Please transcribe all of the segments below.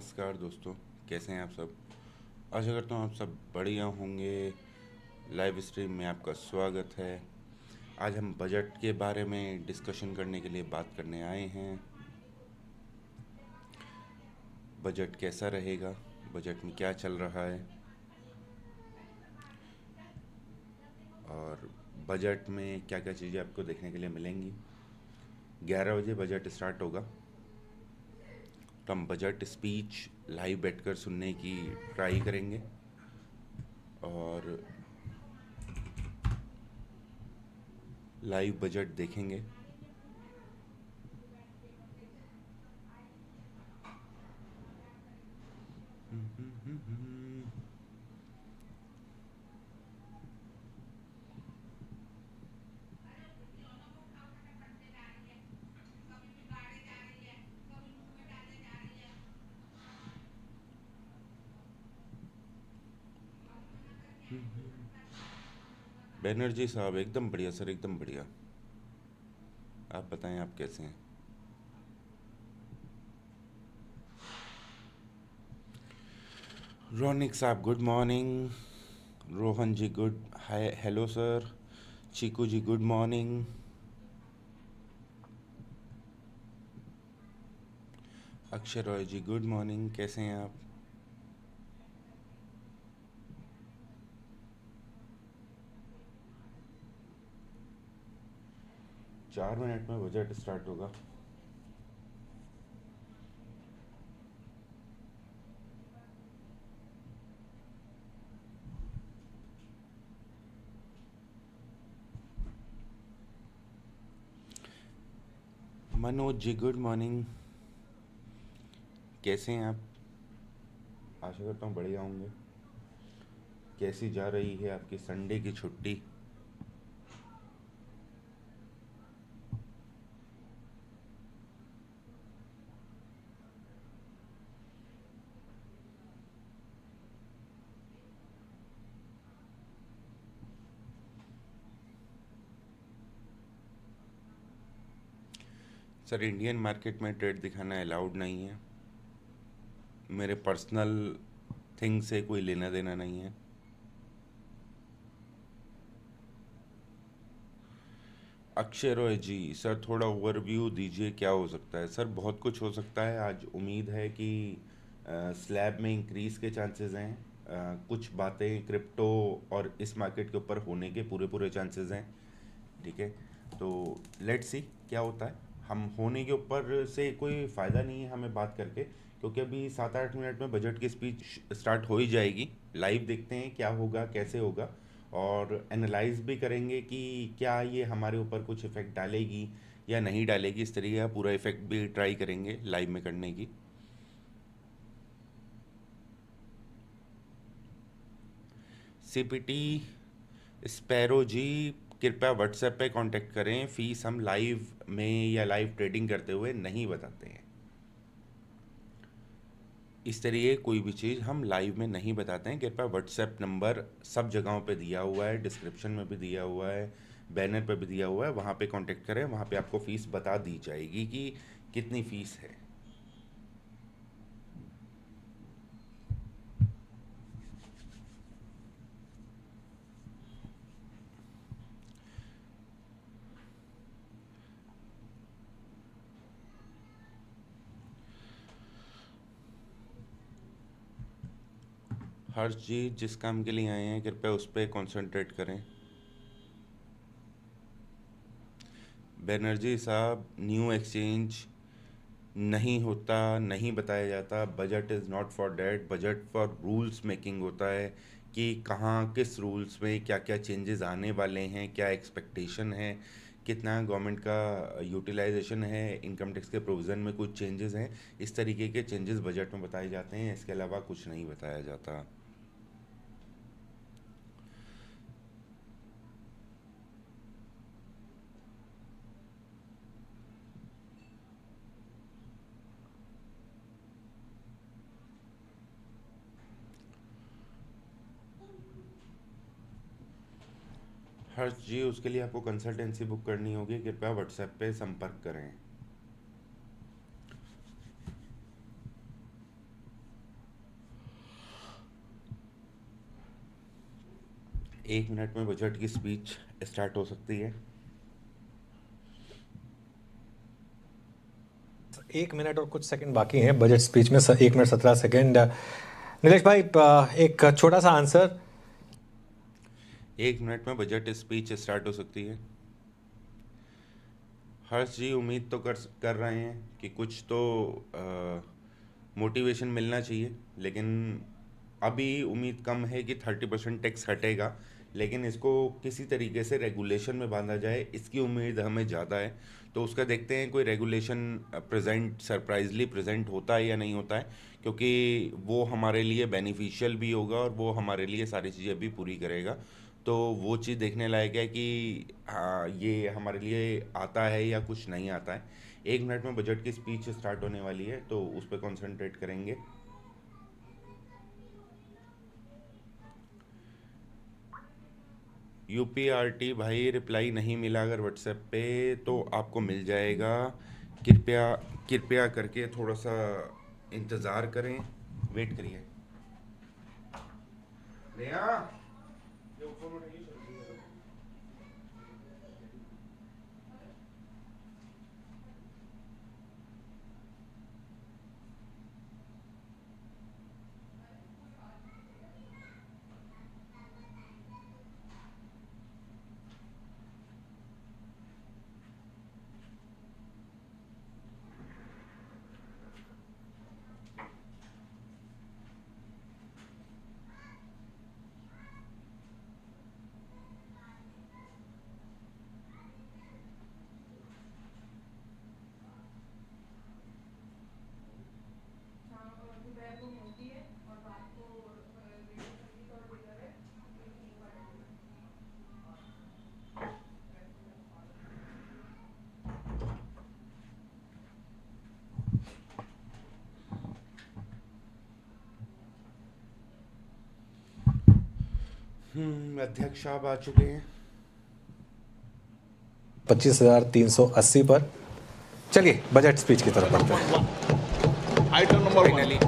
नमस्कार दोस्तों, कैसे हैं आप सब। आशा करता हूँ आप सब बढ़िया होंगे। लाइव स्ट्रीम में आपका स्वागत है। आज हम बजट के बारे में डिस्कशन करने के लिए बात करने आए हैं। बजट कैसा रहेगा, बजट में क्या चल रहा है और बजट में क्या क्या चीज़ें आपको देखने के लिए मिलेंगी। 11 बजे बजट स्टार्ट होगा, तो हम बजट स्पीच लाइव बैठकर सुनने की ट्राई करेंगे और लाइव बजट देखेंगे। बैनर्जी साहब एकदम बढ़िया सर, एकदम बढ़िया। आप बताएं, आप कैसे हैं। रोनिक साहब गुड मॉर्निंग। रोहन जी गुड हाय, हेलो सर। चीकू जी गुड मॉर्निंग। अक्षय रॉय जी गुड मॉर्निंग, कैसे हैं आप। 4 मिनट में बजट स्टार्ट होगा। मनोज जी गुड मॉर्निंग, कैसे हैं आप। आशा करता हूँ बढ़िया होंगे। कैसी जा रही है आपकी संडे की छुट्टी। सर इंडियन मार्केट में ट्रेड दिखाना अलाउड नहीं है। मेरे पर्सनल थिंग से कोई लेना देना नहीं है। अक्षय रॉय जी सर थोड़ा ओवरव्यू दीजिए, क्या हो सकता है। सर बहुत कुछ हो सकता है। आज उम्मीद है कि स्लैब में इंक्रीज़ के चांसेस हैं। कुछ बातें क्रिप्टो और इस मार्केट के ऊपर होने के पूरे पूरे चांसेस हैं। ठीक है, तो लेट्स सी क्या होता है। हम होने के ऊपर से कोई फ़ायदा नहीं है हमें बात करके, क्योंकि अभी 7-8 मिनट में बजट की स्पीच स्टार्ट हो ही जाएगी। लाइव देखते हैं क्या होगा, कैसे होगा, और एनालाइज भी करेंगे कि क्या ये हमारे ऊपर कुछ इफ़ेक्ट डालेगी या नहीं डालेगी। इस तरीके का पूरा इफ़ेक्ट भी ट्राई करेंगे लाइव में करने की। सीपीटी स्पैरो जी कृपया व्हाट्सएप पे कांटेक्ट करें, फीस हम लाइव में या लाइव ट्रेडिंग करते हुए नहीं बताते हैं। इस तरीके कोई भी चीज़ हम लाइव में नहीं बताते हैं। कृपया व्हाट्सएप नंबर सब जगहों पे दिया हुआ है, डिस्क्रिप्शन में भी दिया हुआ है, बैनर पे भी दिया हुआ है, वहाँ पे कांटेक्ट करें। वहाँ पे आपको फ़ीस बता दी जाएगी कि कितनी फ़ीस है। हर्ष जी जिस काम के लिए आए हैं कृपया उस पर कॉन्सेंट्रेट करें। बैनर्जी साहब न्यू एक्सचेंज नहीं होता, नहीं बताया जाता। Budget is not for that, budget for rules making होता है कि कहाँ किस रूल्स में क्या क्या चेंजेस आने वाले हैं, क्या एक्सपेक्टेशन है, कितना गवर्नमेंट का यूटिलाइजेशन है, इनकम टैक्स के प्रोविज़न में कुछ चेंजेस हैं। इस तरीके के चेंजेस बजट में बताए जाते हैं, इसके अलावा कुछ नहीं बताया जाता। हर्ष जी उसके लिए आपको कंसल्टेंसी बुक करनी होगी, कृपया व्हाट्सएप पे संपर्क करें। 1 मिनट में बजट की स्पीच स्टार्ट हो सकती है। 1 मिनट और कुछ सेकंड बाकी हैं बजट स्पीच में। 1 मिनट 17 सेकंड। नीलेश भाई, एक छोटा सा आंसर। 1 मिनट में बजट स्पीच स्टार्ट हो सकती है। हर्ष जी उम्मीद तो कर रहे हैं कि कुछ तो मोटिवेशन मिलना चाहिए, लेकिन अभी उम्मीद कम है कि 30% टैक्स हटेगा, लेकिन इसको किसी तरीके से रेगुलेशन में बांधा जाए इसकी उम्मीद हमें ज़्यादा है। तो उसका देखते हैं कोई रेगुलेशन सरप्राइजली प्रेजेंट होता है या नहीं होता है, क्योंकि वो हमारे लिए बेनिफिशियल भी होगा और वो हमारे लिए सारी चीज़ें भी पूरी करेगा। तो वो चीज़ देखने लायक है कि हाँ ये हमारे लिए आता है या कुछ नहीं आता है। 1 मिनट में बजट की स्पीच स्टार्ट होने वाली है, तो उस पर कॉन्सेंट्रेट करेंगे। यूपीआरटी भाई रिप्लाई नहीं मिला अगर व्हाट्सएप पे तो आपको मिल जाएगा। कृपया कृपया करके थोड़ा सा इंतज़ार करें, वेट करिए। नेहा, ये ऊपर उठाइए, जल्दी करो। अध्यक्ष साहब आ चुके हैं 25,380 पर। चलिए बजट स्पीच की तरफ बढ़ते हैं। Item number 1.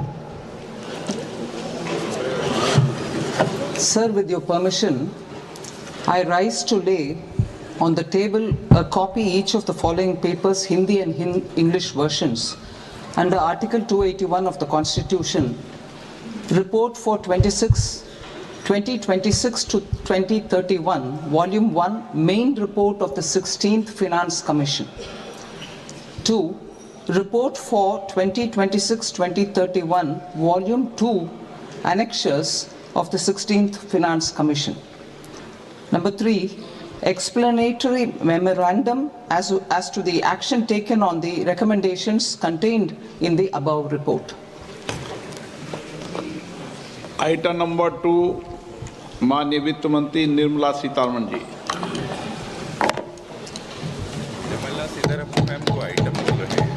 Sir, with your permission, I rise to lay on the table a copy each of the following papers, Hindi and English versions, under Article 281 of the Constitution. Report for 2026 to 2031, Volume 1, Main Report of the 16th Finance Commission. 2. Report for 2026-2031, Volume 2, Annexures of the 16th Finance Commission. Number 3, explanatory memorandum as to the action taken on the recommendations contained in the above report. Item number 2, माननीय वित्त मंत्री Nirmala Sitharaman ji. Nirmala Sitharaman ma'am को item बोल रहे हैं।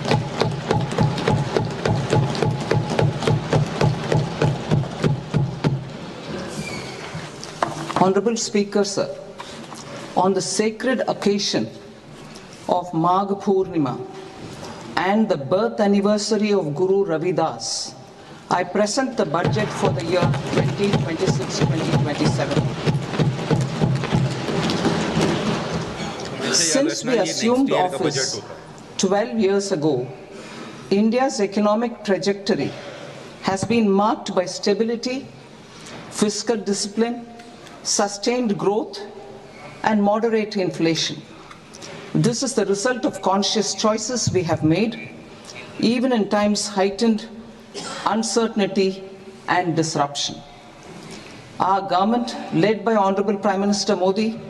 Honorable Speaker, sir, on the sacred occasion of Magh Purnima and the birth anniversary of Guru Ravidas, I present the budget for the year 2026-2027. Since we assumed office 12 years ago, India's economic trajectory has been marked by stability, fiscal discipline, sustained growth, and moderate inflation. This is the result of conscious choices we have made, even in times heightened uncertainty and disruption. Our government, led by Honorable Prime Minister Modi,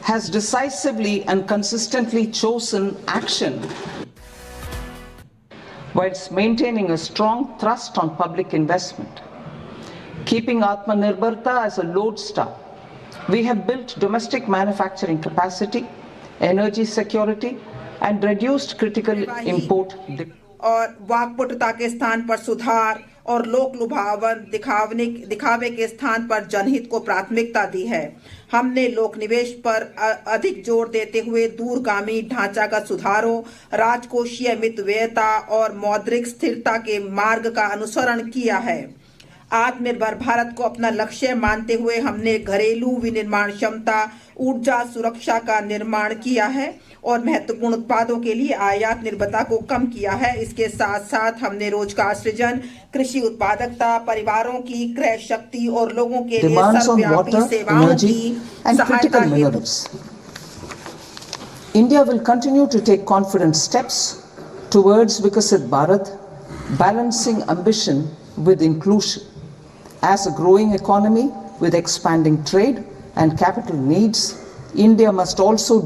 has decisively and consistently chosen action whilst maintaining a strong thrust on public investment. Keeping Atmanirbharta as a lodestar, we have built domestic manufacturing capacity, energy security, and reduced critical import dependence. और वाकपटुता के स्थान पर सुधार और लोक लुभावन दिखावे के स्थान पर जनहित को प्राथमिकता दी है। हमने लोक निवेश पर अधिक जोर देते हुए दूरगामी ढांचागत सुधारों, राजकोषीय मितव्ययता और मौद्रिक स्थिरता के मार्ग का अनुसरण किया है। आत्मनिर्भर भारत को अपना लक्ष्य मानते हुए हमने घरेलू विनिर्माण क्षमता, ऊर्जा सुरक्षा का निर्माण किया है और महत्वपूर्ण उत्पादों के लिए आयात निर्भरता को कम किया है। इसके साथ साथ हमने रोजगार सृजन, कृषि उत्पादकता, परिवारों की क्रय शक्ति और लोगों के लिए सर्वव्यापी सेवाओं की सहायता हेतु India will continue to take confident steps towards Vikasit Bharat, balancing ambition with inclusion. As a growing economy with expanding trade and capital needs, India must also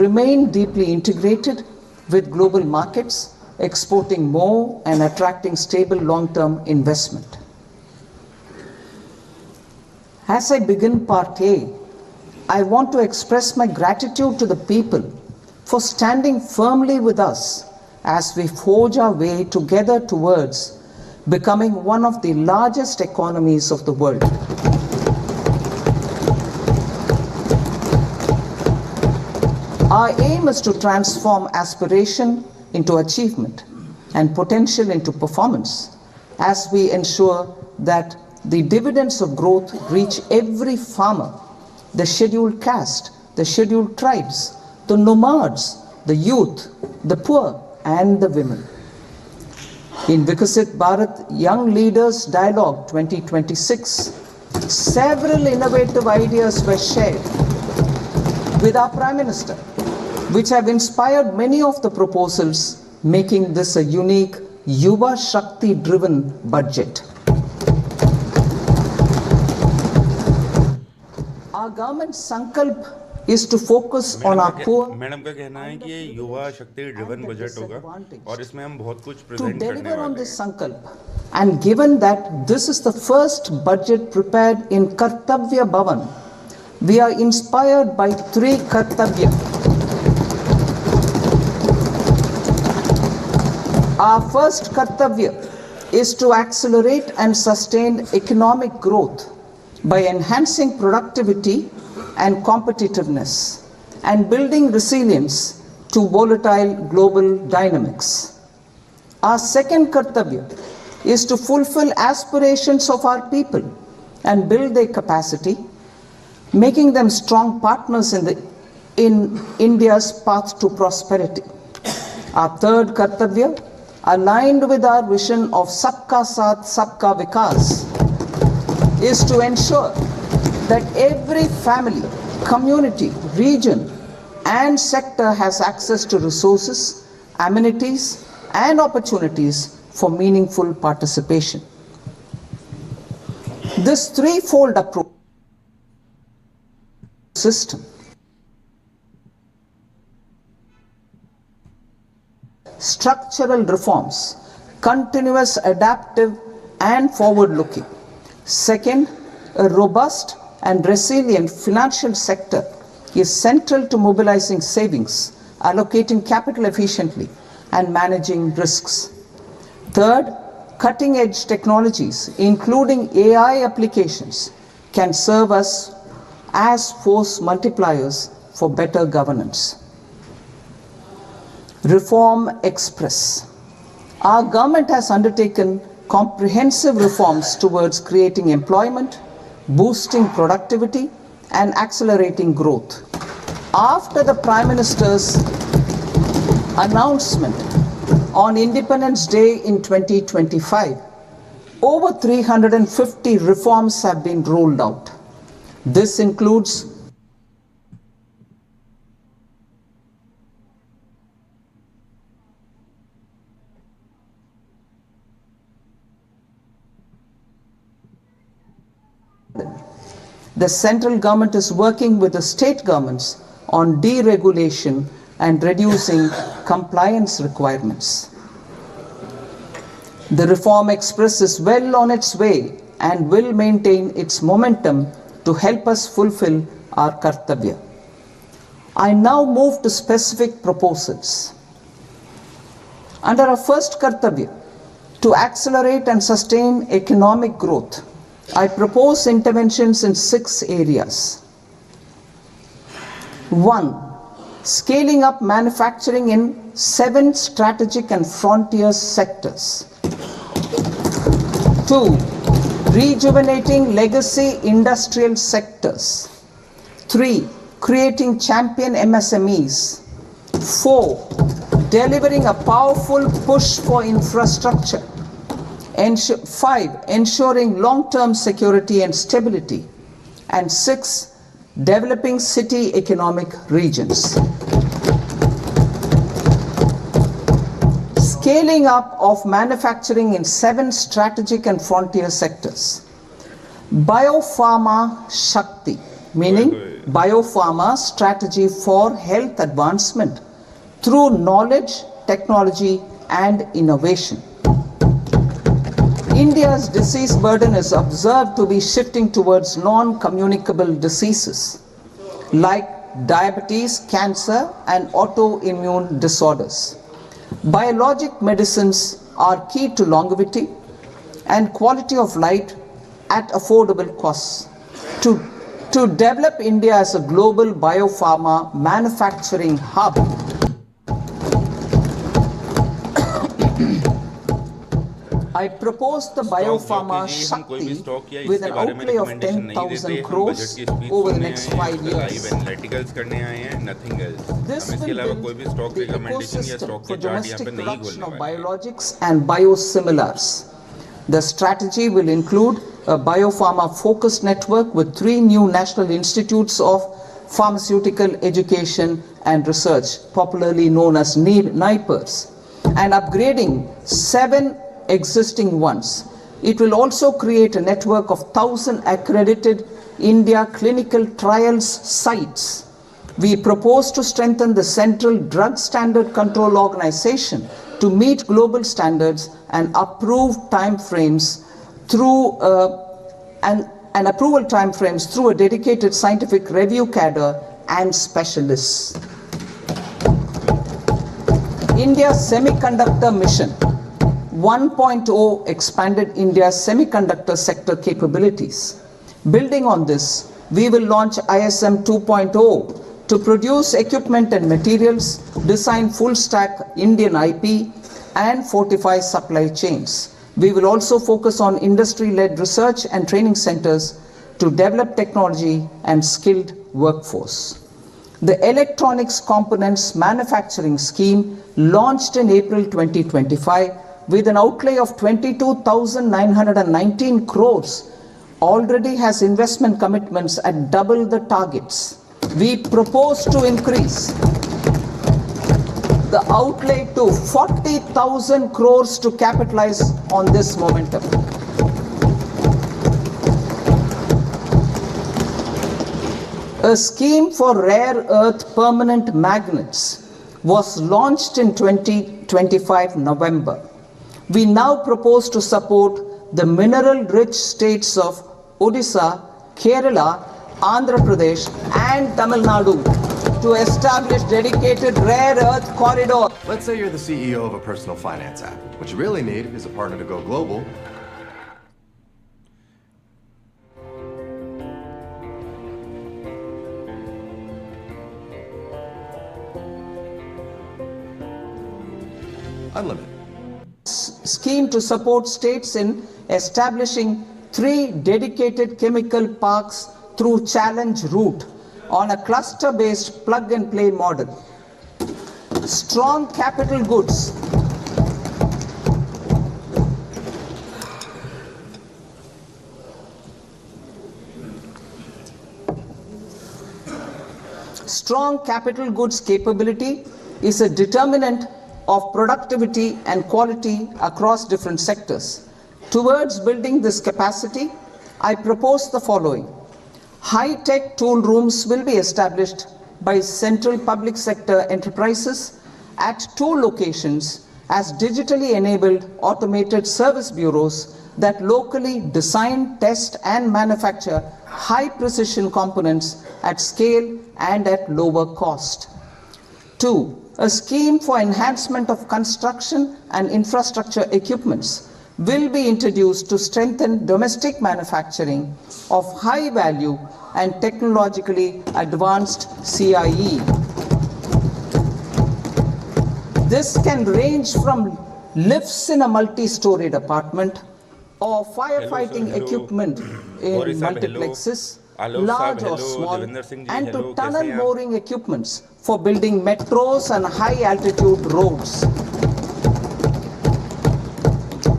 remain deeply integrated with global markets, exporting more and attracting stable long-term investment. As I begin part A, I want to express my gratitude to the people for standing firmly with us as we forge our way together towards becoming one of the largest economies of the world. Our aim is to transform aspiration into achievement and potential into performance as we ensure that the dividends of growth reach every farmer, the scheduled caste, the scheduled tribes, the nomads, the youth, the poor, and the women. In Vikasit Bharat Young Leaders Dialogue 2026, several innovative ideas were shared with our Prime Minister, which have inspired many of the proposals, making this a unique Yuva Shakti-driven budget. Our government's sankalp is to focus on our poor. Madam का कहना है कि ये युवा शक्ति driven budget होगा और इसमें हम बहुत कुछ To प्रेजेंट करने deliver on वाले this हैं। sankalp, and given that this is the first budget prepared in Kartavya Bhavan, we are inspired by three Kartavya. Our first Kartavya is to accelerate and sustain economic growth by enhancing productivity and competitiveness and building resilience to volatile global dynamics. Our second Kartavya is to fulfill aspirations of our people and build their capacity, making them strong partners in India's path to prosperity. Our third Kartavya, aligned with our vision of Sabka Saath, Sabka Vikas, is to ensure that every family, community, region, and sector has access to resources, amenities, and opportunities for meaningful participation. This threefold approach system structural reforms, continuous, adaptive, and forward-looking. Second, a robust and resilient financial sector is central to mobilizing savings, allocating capital efficiently, and managing risks. Third, cutting-edge technologies, including AI applications, can serve us as force multipliers for better governance. Reform Express. Our government has undertaken comprehensive reforms towards creating employment, boosting productivity, and accelerating growth. After the Prime Minister's announcement on Independence Day in 2025, over 350 reforms have been rolled out. This includes the central government is working with the state governments on deregulation and reducing compliance requirements. The Reform Express is well on its way and will maintain its momentum to help us fulfill our Kartavya. I now move to specific proposals. Under our first Kartavya, to accelerate and sustain economic growth, I propose interventions in 6 areas. 1. Scaling up manufacturing in 7 strategic and frontier sectors. 2. Rejuvenating legacy industrial sectors. 3. Creating champion MSMEs. 4. Delivering a powerful push for infrastructure. 5. Ensuring long-term security and stability. And 6. Developing city economic regions. Scaling up of manufacturing in 7 strategic and frontier sectors. Biopharma Shakti, meaning biopharma strategy for health advancement through knowledge, technology, and innovation. India's disease burden is observed to be shifting towards non-communicable diseases like diabetes, cancer, and autoimmune disorders. Biologic medicines are key to longevity and quality of life at affordable costs. To develop India as a global biopharma manufacturing hub, I propose the biopharma Shakti with an outlay of 10,000 crores over the next 5 years. This will build the ecosystem for domestic production of biologics and biosimilars. The strategy will include a biopharma-focused network with 3 new national institutes of pharmaceutical education and research, popularly known as NIPERs, and upgrading 7 existing ones. It will also create a network of 1,000 accredited India clinical trials sites. We propose to strengthen the Central Drug Standard Control Organization to meet global standards and approve timeframes through and approval timeframes through a dedicated scientific review cadre and specialists. India's Semiconductor Mission 1.0 expanded India's semiconductor sector capabilities. Building on this, we will launch ISM 2.0 to produce equipment and materials, design full-stack Indian IP, and fortify supply chains. We will also focus on industry-led research and training centers to develop technology and skilled workforce. The Electronics Components Manufacturing Scheme, launched in April 2025, with an outlay of 22,919 crores, already has investment commitments at double the targets. We propose to increase the outlay to 40,000 crores to capitalize on this momentum. A scheme for rare earth permanent magnets was launched in 2025 November. We now propose to support the mineral-rich states of Odisha, Kerala, Andhra Pradesh, and Tamil Nadu to establish dedicated rare earth corridor. Let's say you're the CEO of a personal finance app. What you really need is a partner to go global. Unlimited. Scheme to support states in establishing 3 dedicated chemical parks through challenge route on a cluster-based plug-and-play model. Strong capital goods. Strong capital goods capability is a determinant of productivity and quality across different sectors. Towards building this capacity, I propose the following. High-tech tool rooms will be established by central public sector enterprises at 2 locations as digitally enabled automated service bureaus that locally design, test, and manufacture high-precision components at scale and at lower cost. 2. A scheme for enhancement of construction and infrastructure equipments will be introduced to strengthen domestic manufacturing of high value and technologically advanced CIE. This can range from lifts in a multi-storied apartment or firefighting equipment in multiplexes, large or small, and to tunnel boring equipments for building metros and high-altitude roads.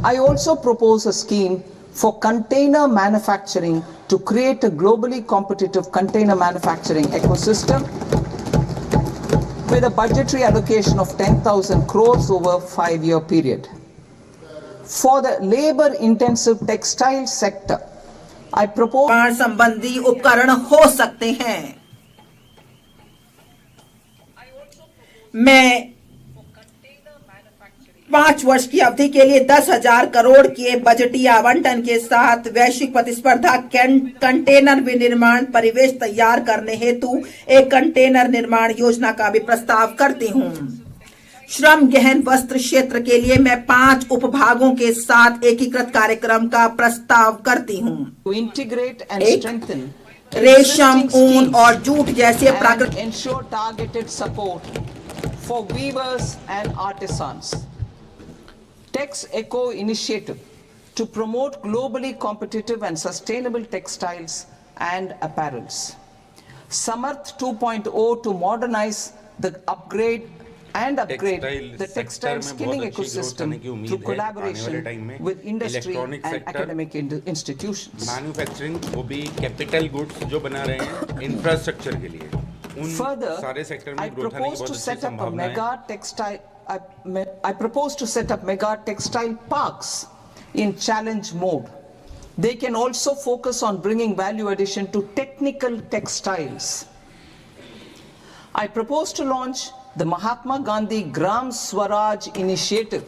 I also propose a scheme for container manufacturing to create a globally competitive container manufacturing ecosystem with a budgetary allocation of 10,000 crores over a 5-year period. For the labor-intensive textile sector, I propose संबंधी उपकरण हो सकते हैं। मैं 5 वर्ष की अवधि के लिए 10,000 करोड़ के बजटीय आवंटन के साथ वैश्विक प्रतिस्पर्धा कंटेनर विनिर्माण परिवेश तैयार करने हेतु एक कंटेनर निर्माण योजना का भी प्रस्ताव करती हूं। श्रम गहन वस्त्र क्षेत्र के लिए मैं 5 उपभागों के साथ एकीकृत कार्यक्रम का प्रस्ताव करती हूं। इंटीग्रेट एंड स्ट्रेंथन रेशम, ऊन और जूट जैसे प्राकृतिक ensure targeted support for weavers and artisans. TexEco initiative to promote globally competitive and sustainable textiles and apparels. Samarth 2.0 to modernize the upgrade the textile skilling ecosystem through collaboration with industry and academic institutions. Manufacturing वो भी capital goods जो बना रहे हैं infrastructure के लिए, उन सारे सेक्टर में ग्रोथ आने की बहुत अच्छी संभावना है। I propose to set up mega textile parks in challenge mode. They can also focus on bringing value addition to technical textiles. I propose to launch the Mahatma Gandhi Gram Swaraj initiative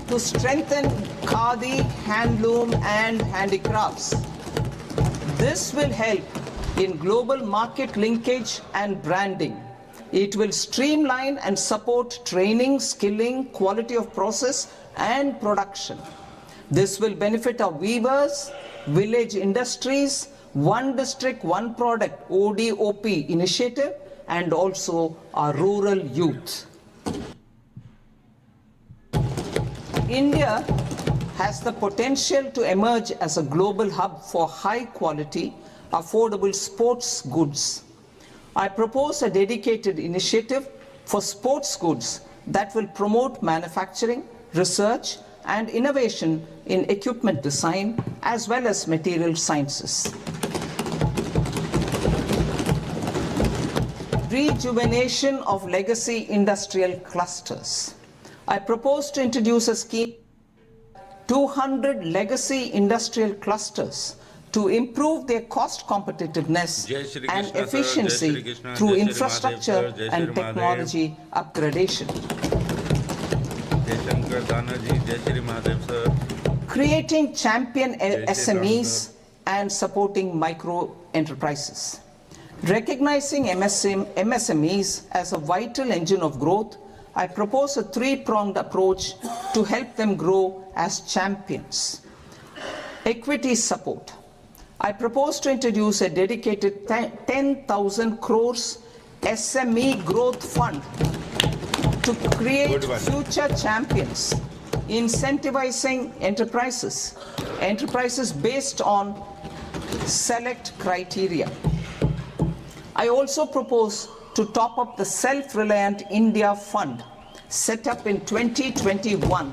to strengthen khadi, handloom and handicrafts. This will help in global market linkage and branding. It will streamline and support training, skilling, quality of process and production. This will benefit our weavers, village industries, one district, one product ODOP initiative and also our rural youth. India has the potential to emerge as a global hub for high quality, affordable sports goods. I propose a dedicated initiative for sports goods that will promote manufacturing, research and innovation in equipment design as well as material sciences. Rejuvenation of legacy industrial clusters. I propose to introduce a scheme 200 legacy industrial clusters to improve their cost competitiveness and efficiency through infrastructure and technology upgradation. Creating champion SMEs and supporting micro enterprises. Recognizing MSMEs as a vital engine of growth, I propose a 3-pronged approach to help them grow as champions. Equity support. I propose to introduce a dedicated 10,000 crores SME growth fund to create future champions, incentivizing enterprises based on select criteria. I also propose to top up the Self-Reliant India Fund set up in 2021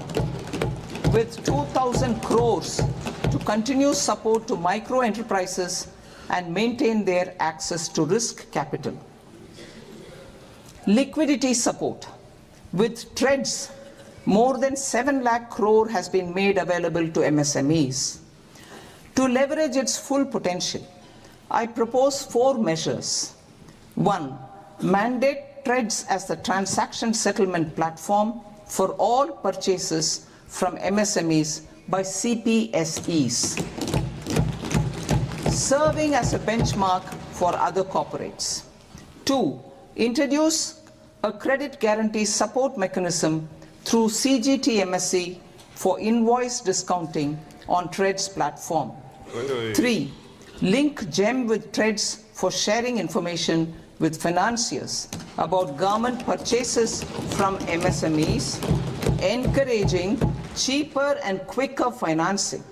with 2,000 crores to continue support to micro enterprises and maintain their access to risk capital. Liquidity support. With TREDS, more than 7 lakh crore has been made available to MSMEs. To leverage its full potential, I propose 4 measures. 1. Mandate TREDS as the transaction settlement platform for all purchases from MSMEs by CPSEs, serving as a benchmark for other corporates. 2. Introduce a credit guarantee support mechanism through CGTMSE for invoice discounting on TREDS platform. 3. Link GEM with TREDS for sharing information with financiers about government purchases from MSMEs, encouraging cheaper and quicker financing.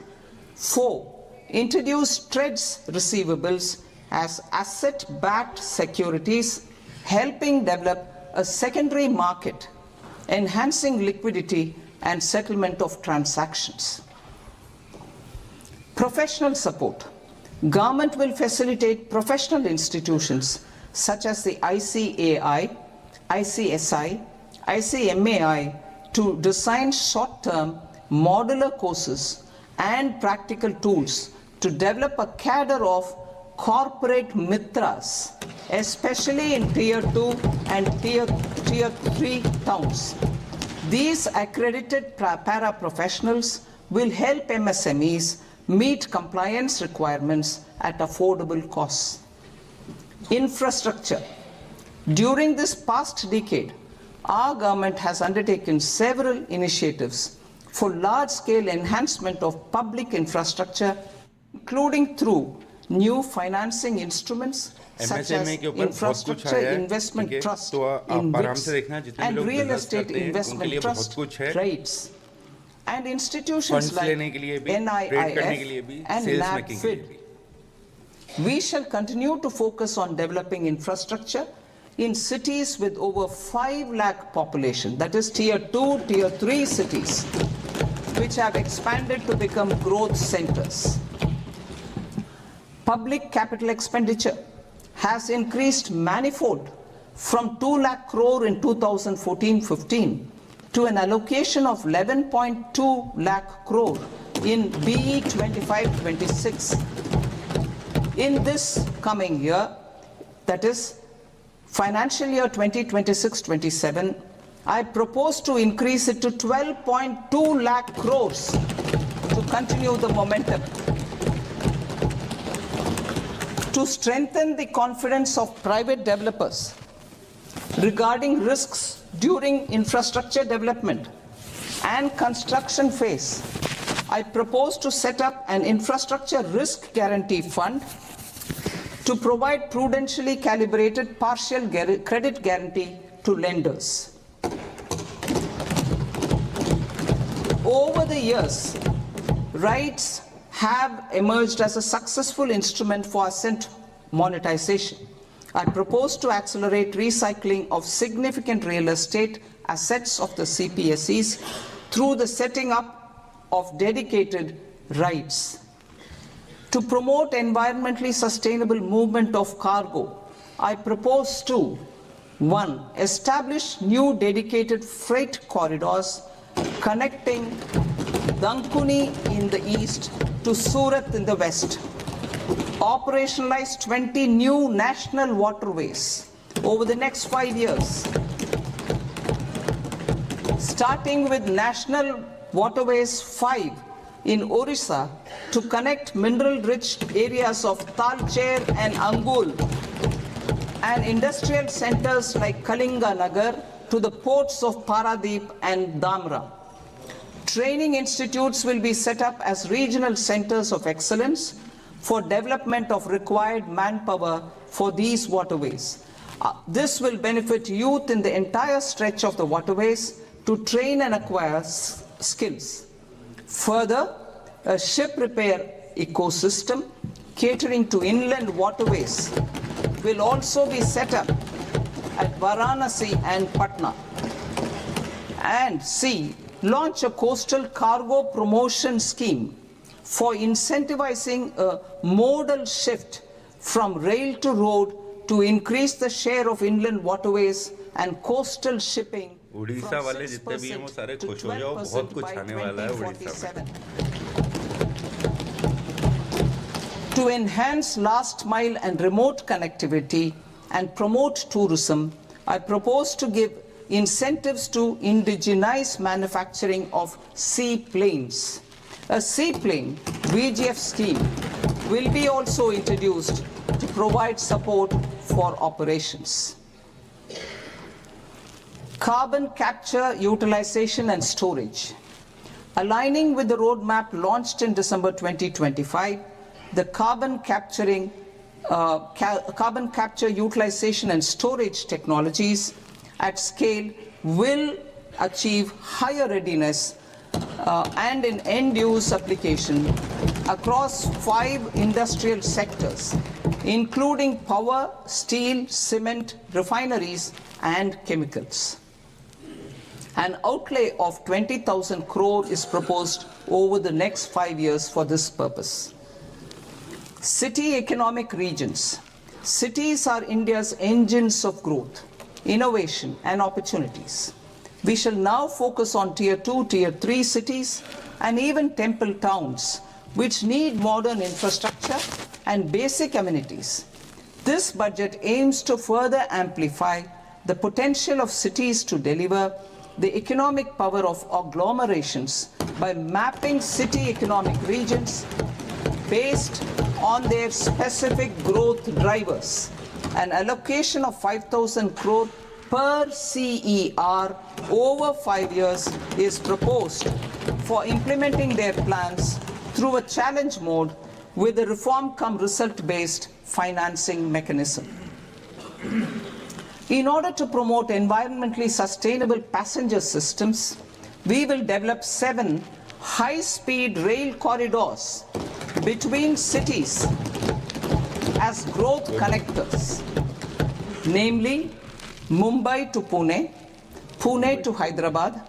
4. Introduce TREDS receivables as asset-backed securities, helping develop a secondary market, enhancing liquidity and settlement of transactions. Professional support. Government will facilitate professional institutions such as the ICAI, ICSI, ICMAI to design short-term modular courses and practical tools to develop a cadre of corporate mitras, especially in Tier 2 and Tier 3 towns. These accredited para-professionals will help MSMEs meet compliance requirements at affordable costs. Infrastructure. During this past decade, our government has undertaken several initiatives for large-scale enhancement of public infrastructure, including through new financing instruments such as Infrastructure Investment Trust in BITS and Real Estate Investment Trust REITs, and institutions like NIIF and NABFID. We shall continue to focus on developing infrastructure in cities with over 5 lakh population, that is Tier 2, Tier 3 cities, which have expanded to become growth centers. Public capital expenditure has increased manifold from 2 lakh crore in 2014-15 to an allocation of 11.2 lakh crore in BE 25-26. In this coming year, that is financial year 2026-27, I propose to increase it to 12.2 lakh crores to continue the momentum. To strengthen the confidence of private developers regarding risks during infrastructure development and construction phase, I propose to set up an infrastructure risk guarantee fund to provide prudentially calibrated partial credit guarantee to lenders. Over the years, REITs have emerged as a successful instrument for asset monetization. I propose to accelerate recycling of significant real estate assets of the CPSEs through the setting up of dedicated REITs. To promote environmentally sustainable movement of cargo, I propose to 1. Establish new dedicated freight corridors connecting Dankuni in the east to Surat in the west. Operationalize 20 new national waterways over the next 5 years, starting with National Waterways 5 in Orissa to connect mineral-rich areas of Talcher and Angul and industrial centers like Kalinga Nagar to the ports of Paradeep and Dhamra. Training institutes will be set up as regional centers of excellence for development of required manpower for these waterways. This will benefit youth in the entire stretch of the waterways to train and acquire skills. Further, a ship repair ecosystem catering to inland waterways will also be set up at Varanasi and Patna. And C, launch a coastal cargo promotion scheme for incentivizing a modal shift from rail to road to increase the share of inland waterways and coastal shipping Orissa वाले जितने भी हैं वो सारे खुश हो जाओ, बहुत कुछ आने वाला है उड़ीसा में. To enhance last mile and remote connectivity and promote tourism, I propose to give incentives to indigenize manufacturing of seaplanes. A seaplane VGF scheme will be also introduced to provide support for operations. Carbon capture, utilization and storage. Aligning with the roadmap launched in December 2025, the carbon capturing, carbon capture, utilization and storage technologies at scale will achieve higher readiness and in end-use application across 5 industrial sectors, including power, steel, cement, refineries, and chemicals. An outlay of 20,000 crore is proposed over the next 5 years for this purpose. City economic regions. Cities are India's engines of growth, innovation, and opportunities. We shall now focus on Tier 2, Tier 3 cities, and even temple towns, which need modern infrastructure and basic amenities. This budget aims to further amplify the potential of cities to deliver the economic power of agglomerations by mapping city economic regions based on their specific growth drivers. An allocation of 5,000 crore per CER over 5 years is proposed for implementing their plans through a challenge mode with a reform-cum-result-based financing mechanism. In order to promote environmentally sustainable passenger systems, we will develop 7 high-speed rail corridors between cities as growth connectors, namely Mumbai to Pune, Pune to Hyderabad,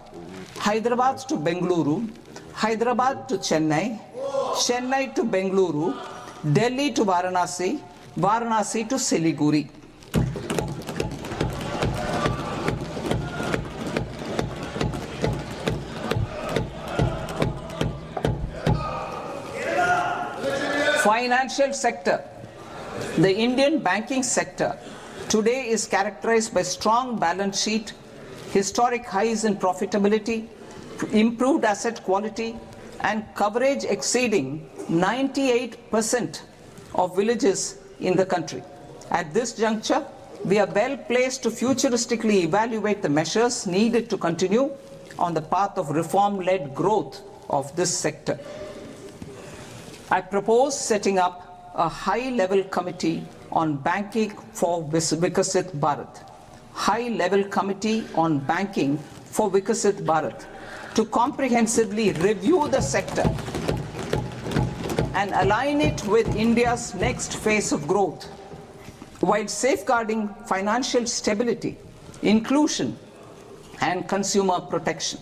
Hyderabad to Bengaluru, Hyderabad to Chennai, Chennai to Bengaluru, Delhi to Varanasi, Varanasi to Siliguri. Financial sector. The Indian banking sector today is characterized by strong balance sheet, historic highs in profitability, improved asset quality, and coverage exceeding 98% of villages in the country. At this juncture, we are well placed to futuristically evaluate the measures needed to continue on the path of reform-led growth of this sector. I propose setting up a high-level committee on banking for Vikasit Bharat. High-level committee on banking for Vikasit Bharat to comprehensively review the sector and align it with India's next phase of growth, while safeguarding financial stability, inclusion, and consumer protection.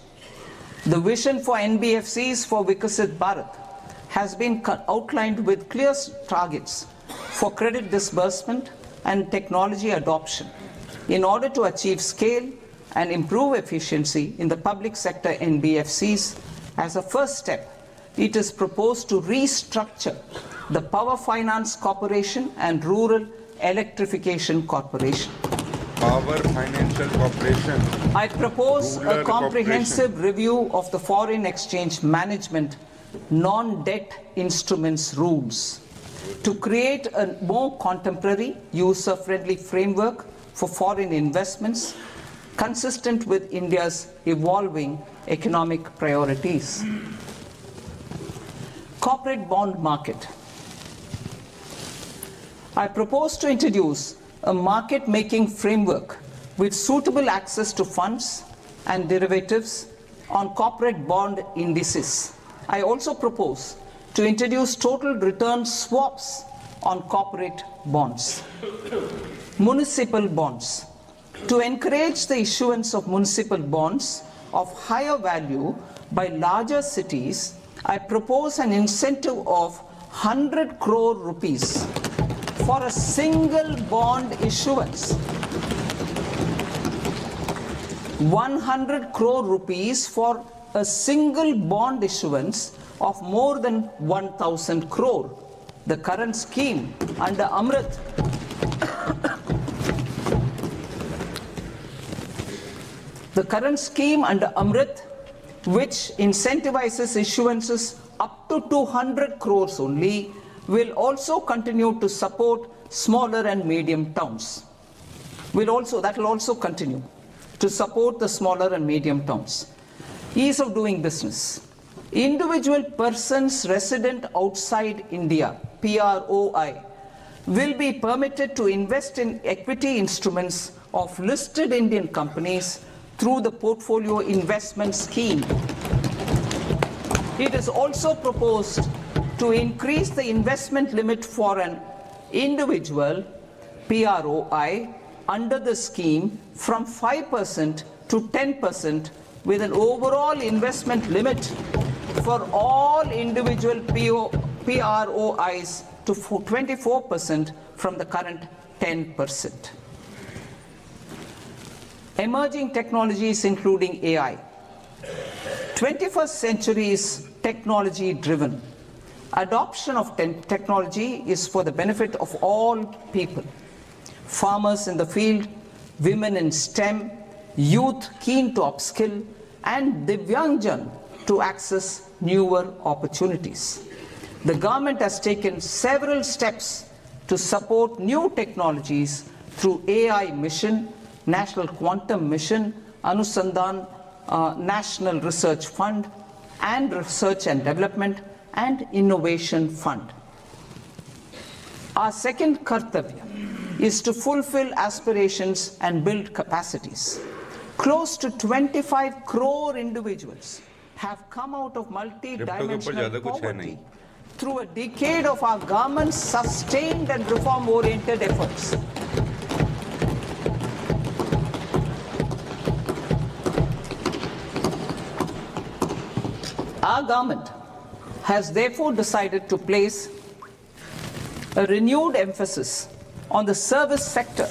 The vision for NBFCs for Vikasit Bharat has been outlined with clear targets for credit disbursement and technology adoption in order to achieve scale and improve efficiency in the public sector NBFCs. As a first step, it is proposed to restructure the Power Finance Corporation and Rural Electrification Corporation. Power Financial Corporation. I propose a comprehensive review of the foreign exchange management non-debt instruments rules to create a more contemporary, user-friendly framework for foreign investments consistent with India's evolving economic priorities. Corporate bond market. I propose to introduce a market-making framework with suitable access to funds and derivatives on corporate bond indices. I also propose to introduce total return swaps on corporate bonds. Municipal bonds. To encourage the issuance of municipal bonds of higher value by larger cities, I propose an incentive of 100 crore rupees for a single bond issuance. 100 crore rupees for a single bond issuance of more than 1,000 crore. The current scheme under Amrit which incentivizes issuances up to 200 crores only, will also continue to support smaller and medium towns. That will also continue to support the smaller and medium towns. Ease of doing business. Individual persons resident outside India, PROI, will be permitted to invest in equity instruments of listed Indian companies through the Portfolio Investment Scheme. It is also proposed to increase the investment limit for an individual PROI under the scheme from 5% to 10%, with an overall investment limit for all individual PROIs to 24% from the current 10%. Emerging technologies including AI. 21st century is technology driven. Adoption of technology is for the benefit of all people. Farmers in the field, women in STEM, youth keen to upskill, and Divyangjan to access newer opportunities. The government has taken several steps to support new technologies through AI Mission, National Quantum Mission, Anusandhan National Research Fund, and Research and Development and Innovation Fund. Our second kartavya is to fulfill aspirations and build capacities. Close to 25 crore individuals have come out of multi-dimensional poverty through a decade of our government's sustained and reform-oriented efforts. Our government has therefore decided to place a renewed emphasis on the service sector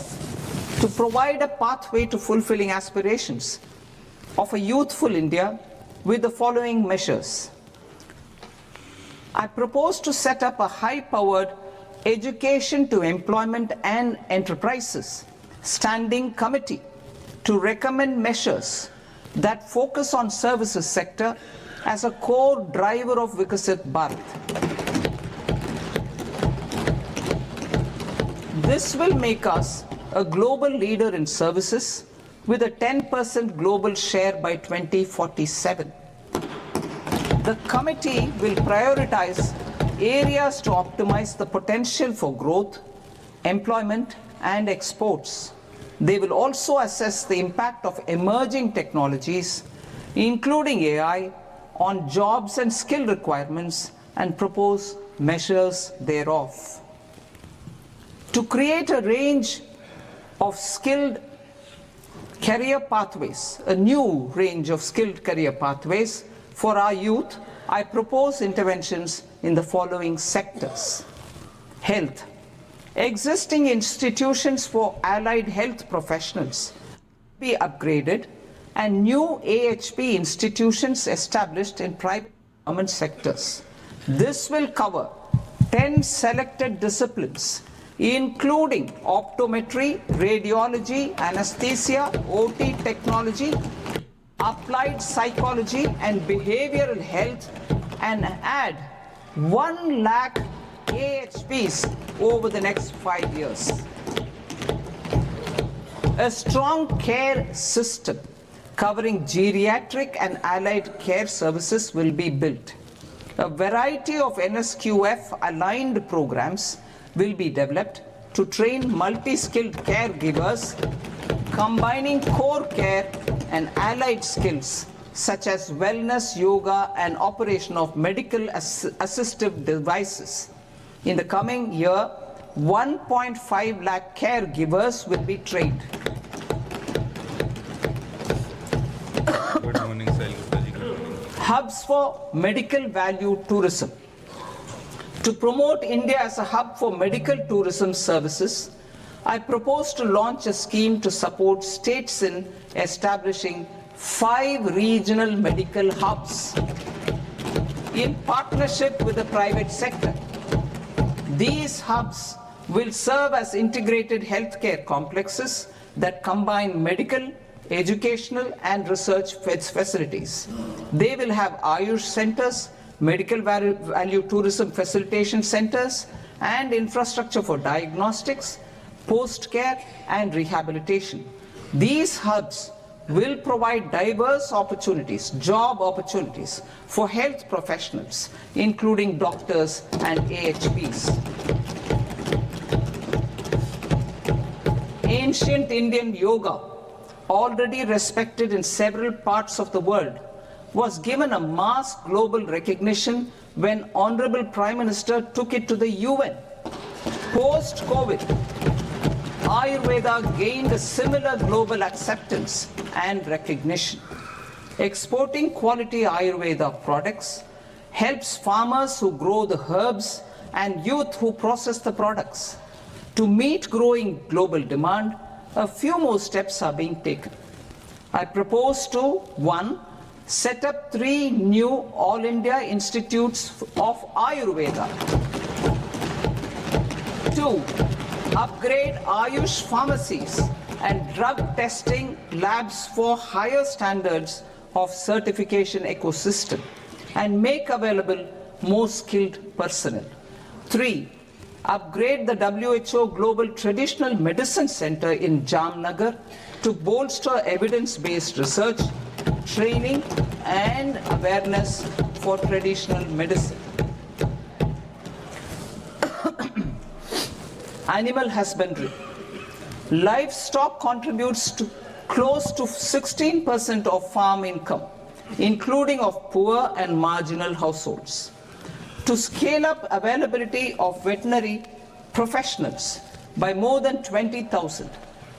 to provide a pathway to fulfilling aspirations of a youthful India with the following measures. I propose to set up a high-powered education to employment and enterprises standing committee to recommend measures that focus on services sector as a core driver of Vikasit Bharat. This will make us a global leader in services with a 10% global share by 2047. The committee will prioritize areas to optimize the potential for growth, employment, and exports. They will also assess the impact of emerging technologies, including AI, on jobs and skill requirements and propose measures thereof. To create a range of skilled career pathways, a new range of skilled career pathways for our youth, I propose interventions in the following sectors. Health. Existing institutions for allied health professionals be upgraded and new AHP institutions established in private government sectors. This will cover 10 selected disciplines, including optometry, radiology, anesthesia, OT technology, applied psychology and behavioral health, and add 1 lakh AHPs over the next 5 years. A strong care system covering geriatric and allied care services will be built. A variety of NSQF aligned programs will be developed to train multi-skilled caregivers, combining core care and allied skills such as wellness, yoga, and operation of medical assistive devices. In the coming year, 1.5 lakh caregivers will be trained. Good morning, Sahil Gupta ji. Good morning. Hubs for medical value tourism. To promote India as a hub for medical tourism services, I propose to launch a scheme to support states in establishing 5 regional medical hubs in partnership with the private sector. These hubs will serve as integrated healthcare complexes that combine medical, educational, and research facilities. They will have Ayush centers, medical value tourism facilitation centers, and infrastructure for diagnostics, post-care, and rehabilitation. These hubs will provide diverse opportunities, job opportunities for health professionals, including doctors and AHPs. Ancient Indian yoga, already respected in several parts of the world, was given a mass global recognition when Honorable Prime Minister took it to the UN. Post-COVID, Ayurveda gained a similar global acceptance and recognition. Exporting quality Ayurveda products helps farmers who grow the herbs and youth who process the products. To meet growing global demand, a few more steps are being taken. I propose to 1. Set up 3 new All India Institutes of Ayurveda. 2. Upgrade Ayush pharmacies and drug testing labs for higher standards of certification ecosystem and make available more skilled personnel. 3. Upgrade the WHO Global Traditional Medicine Center in Jamnagar to bolster evidence-based research, training and awareness for traditional medicine. Animal husbandry. Livestock contributes to close to 16% of farm income, including of poor and marginal households. To scale up availability of veterinary professionals by more than 20,000,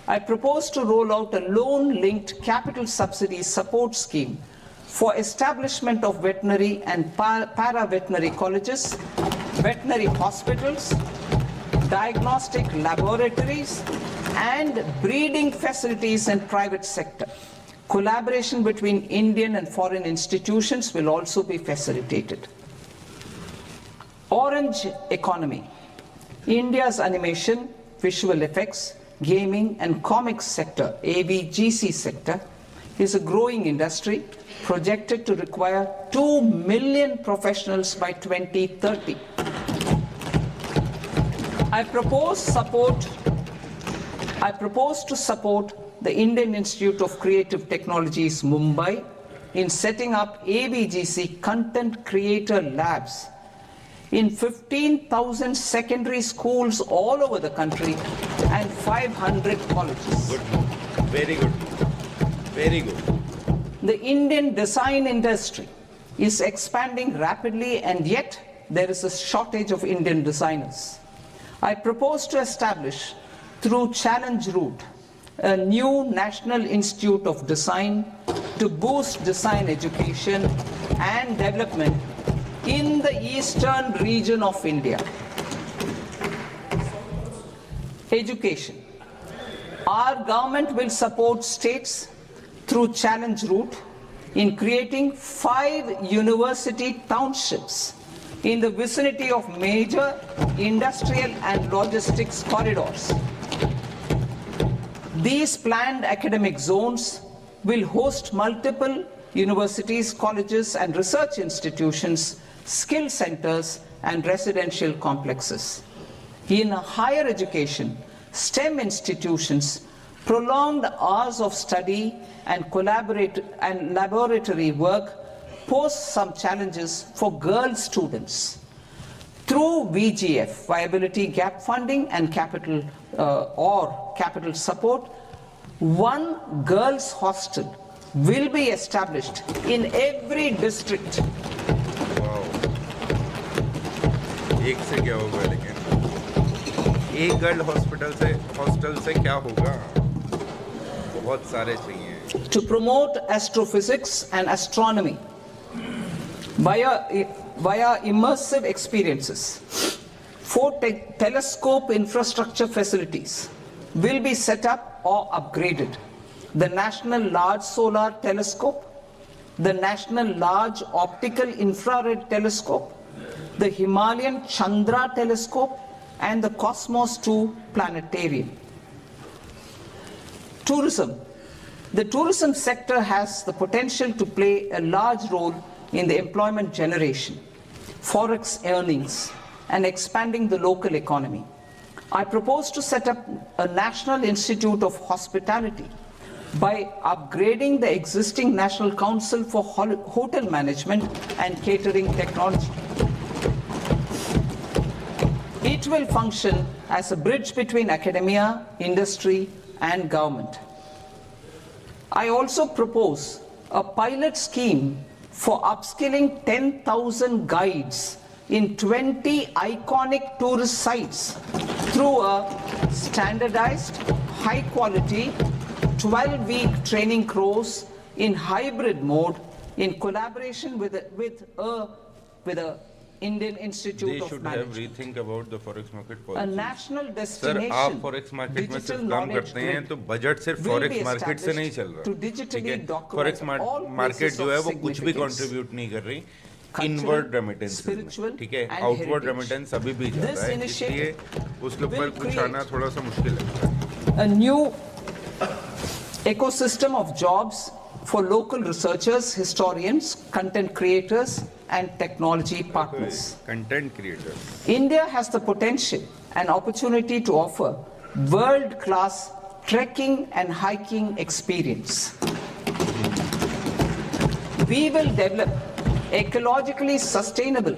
I propose to roll out a loan-linked capital subsidy support scheme for establishment of veterinary and para-veterinary colleges, veterinary hospitals, diagnostic laboratories, and breeding facilities in private sector. Collaboration between Indian and foreign institutions will also be facilitated. Orange economy. India's animation, visual effects, gaming and comics sector, AVGC sector, is a growing industry projected to require 2 million professionals by 2030. I propose to support the Indian Institute of Creative Technologies, Mumbai, in setting up AVGC content creator labs in 15,000 secondary schools all over the country and 500 colleges. Good. Very good. Very good. The Indian design industry is expanding rapidly, and yet there is a shortage of Indian designers. I propose to establish, through Challenge Route, a new National Institute of Design to boost design education and development in the eastern region of India. Education. Our government will support states through Challenge Route in creating 5 university townships in the vicinity of major industrial and logistics corridors. These planned academic zones will host multiple universities, colleges and research institutions, skill centers and residential complexes. In higher education, STEM institutions, prolonged hours of study and laboratory work pose some challenges for girl students. Through VGF, Viability Gap Funding and capital support, 1 girls' hostel will be established in every district. Wow. एक से क्या होगा लेकिन एक girl hostel से क्या होगा बहुत सारे चाहिए. To promote astrophysics and astronomy via immersive experiences, 4 telescope infrastructure facilities will be set up or upgraded. The National Large Solar Telescope, the National Large Optical Infrared Telescope, the Himalayan Chandra Telescope, and the Cosmos 2 Planetarium. Tourism. The tourism sector has the potential to play a large role in the employment generation, Forex earnings, and expanding the local economy. I propose to set up a National Institute of Hospitality by upgrading the existing National Council for Hotel Management and Catering Technology. It will function as a bridge between academia, industry, and government. I also propose a pilot scheme for upskilling 10,000 guides in 20 iconic tourist sites through a standardized, high-quality, 12-week training course in hybrid mode in collaboration with a Indian Institute They of should have Management. rethink about the forex market A policy. national sir destination आप forex market में digital सिर्फ काम knowledge करते हैं grid तो budget सिर्फ will be forex market से नहीं चल established to रहा, ठीक digitally है? document forex all market places जो है of वो कुछ भी significance, कंट्रीब्यूट नहीं कर रही cultural, इनवर्ड रेमिटेंस spiritual ठीक है? and outward heritage. रेमिटेंस अभी भी जा This रहा है, initiative इसलिए उसके ऊपर will कुछ create आना थोड़ा सा मुश्किल है. a new ecosystem of jobs for local researchers, historians, content creators, and technology partners. Content creators India has the potential and opportunity to offer world-class trekking and hiking experience. We will develop ecologically sustainable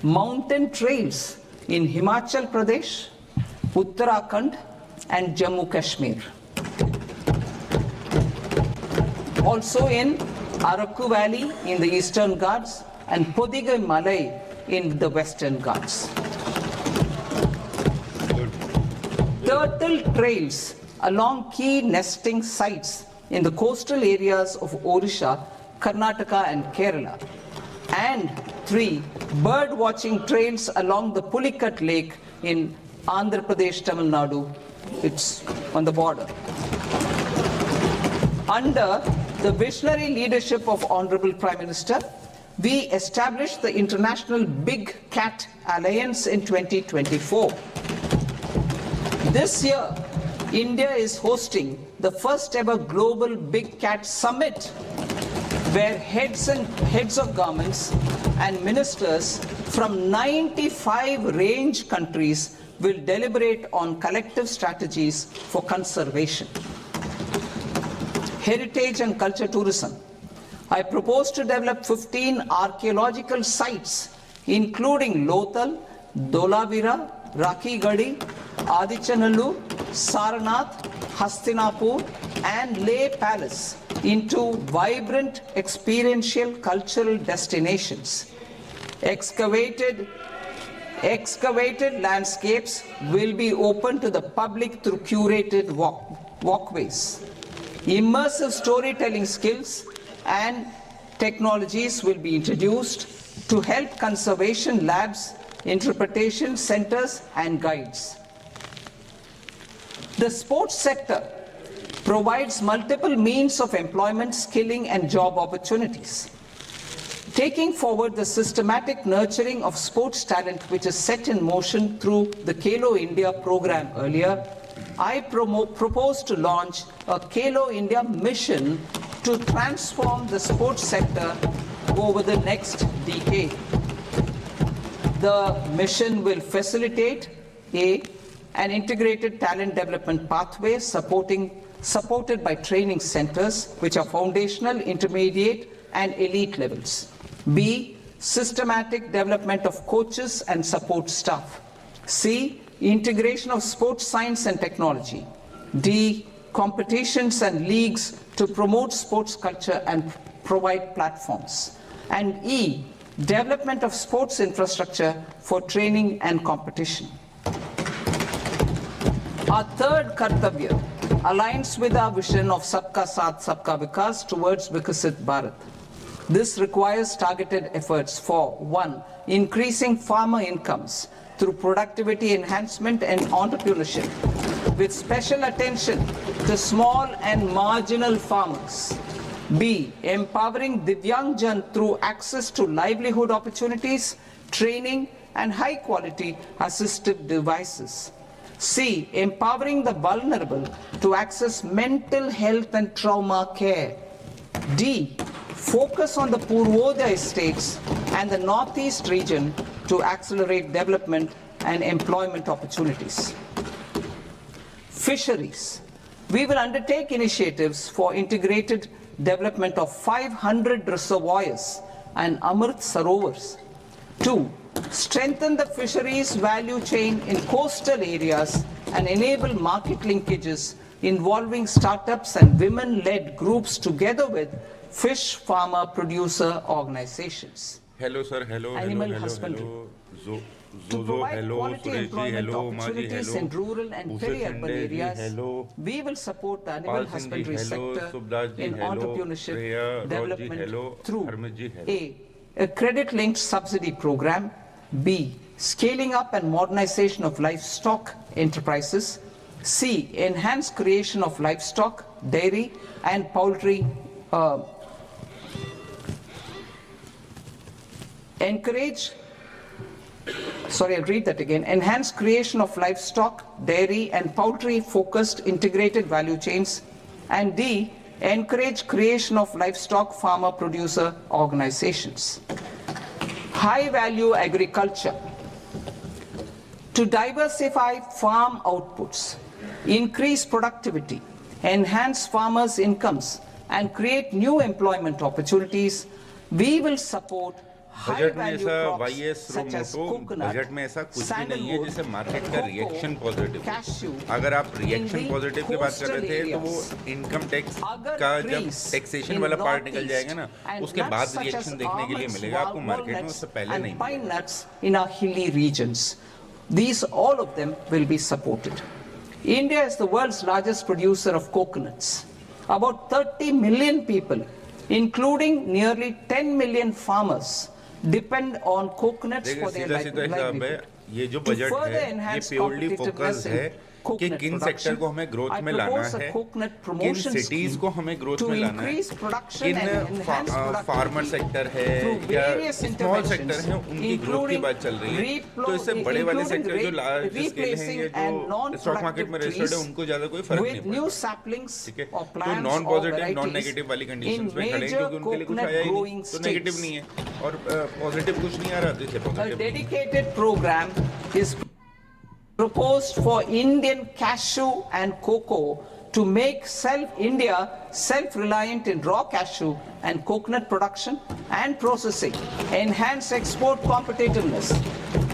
mountain trails in Himachal Pradesh, Uttarakhand, and Jammu Kashmir. Also in Araku Valley in the Eastern Ghats and Podigai Malai in the Western Ghats. Turtle trails along key nesting sites in the coastal areas of Odisha, Karnataka and Kerala. And 3 bird watching trails along the Pulikat Lake in Andhra Pradesh, Tamil Nadu. It's on the border. Under the visionary leadership of Honorable Prime Minister, we established the International Big Cat Alliance in 2024. This year, India is hosting the first ever global Big Cat Summit, where heads of governments and ministers from 95 range countries will deliberate on collective strategies for conservation. Heritage and culture tourism. I propose to develop 15 archaeological sites, including Lothal, Dolavira, Rakhi Gadi, Adichanallur, Saranath, Hastinapur, and Leh Palace into vibrant experiential cultural destinations. Excavated landscapes will be open to the public through curated walkways. Immersive storytelling skills and technologies will be introduced to help conservation labs, interpretation centers, and guides. The sports sector provides multiple means of employment, skilling, and job opportunities. Taking forward the systematic nurturing of sports talent, which is set in motion through the Khelo India program earlier, I propose to launch a Khelo India mission to transform the sports sector over the next decade. The mission will facilitate an integrated talent development pathway supported by training centers, which are foundational, intermediate, and elite levels. B, systematic development of coaches and support staff. C, integration of sports science and technology. D, competitions and leagues to promote sports culture and provide platforms. And E, development of sports infrastructure for training and competition. Our third Kartavya aligns with our vision of Sabka Saath, Sabka Vikas towards Vikasit Bharat. This requires targeted efforts for 1, increasing farmer incomes through productivity enhancement and entrepreneurship, with special attention to small and marginal farmers. B, empowering Divyangjan through access to livelihood opportunities, training, and high-quality assistive devices. C, empowering the vulnerable to access mental health and trauma care. D, focus on the Purvodaya states and the Northeast region to accelerate development and employment opportunities. Fisheries. We will undertake initiatives for integrated development of 500 reservoirs and Amrit Sarovars. 2, strengthen the fisheries value chain in coastal areas and enable market linkages involving startups and women-led groups together with fish farmer producer organizations. Hello sir, hello, Animal hello, husbandry. hello, To Zozo, provide hello, quality Suresh ji, employment hello, Maji, opportunities hello, in rural and Bhushan peri-urban Sunday ji, areas, hello, we will support the animal Pal Singh ji, husbandry hello, sector Subdas ji, in hello, entrepreneurship Shreya, Roj ji, development hello, through Harmit ji, hello. A credit-linked subsidy program, B, scaling up and modernization of livestock enterprises, C, enhanced creation of livestock, dairy and poultry, I'll read that again. Enhanced creation of livestock, dairy and poultry focused integrated value chains. And D, encourage creation of livestock farmer producer organizations. High value agriculture. To diversify farm outputs, increase productivity, enhance farmers' incomes and create new employment opportunities, we will support budget में ऐसा YS मोटो budget में ऐसा कुछ भी नहीं है जिसे market का रिएक्शन पॉजिटिव। अगर आप रिएक्शन पॉजिटिव की बात कर रहे थे तो वो इनकम टैक्स का जब टैक्सेशन वाला पार्ट निकल जाएगा ना उसके बाद रिएक्शन देखने के लिए मिलेगा आपको मार्केट में, उससे पहले नहीं मिलेगा। In our hilly regions, these all of them will be supported. India is the world's largest producer of coconuts. About 30 million people, including nearly 10 million farmers, depend on coconuts for their livelihood. ये जो budget है ये purely focus है कि किन sector को हमें growth में लाना है, किन सिटीज को हमें ग्रोथ में लाना है, किन फार्मर सेक्टर है या स्मॉल सेक्टर है उनकी ग्रोथ की बात चल रही है। तो इससे बड़े वाले सेक्टर जो लार्ज स्केल हैं या जो स्टॉक मार्केट में रजिस्टर्ड है उनको ज्यादा कोई फर्क नहीं पड़ता। ठीक है, तो नॉन पॉजिटिव नॉन नेगेटिव वाली कंडीशंस में खड़े हैं क्योंकि उनके लिए कुछ आया ही नहीं, तो नेगेटिव नहीं है और पॉजिटिव कुछ नहीं आ रहा, तो इसलिए positive. Dedicated programme is proposed for Indian cashew and cocoa to make India self-reliant in raw cashew and coconut production and processing, enhance export competitiveness,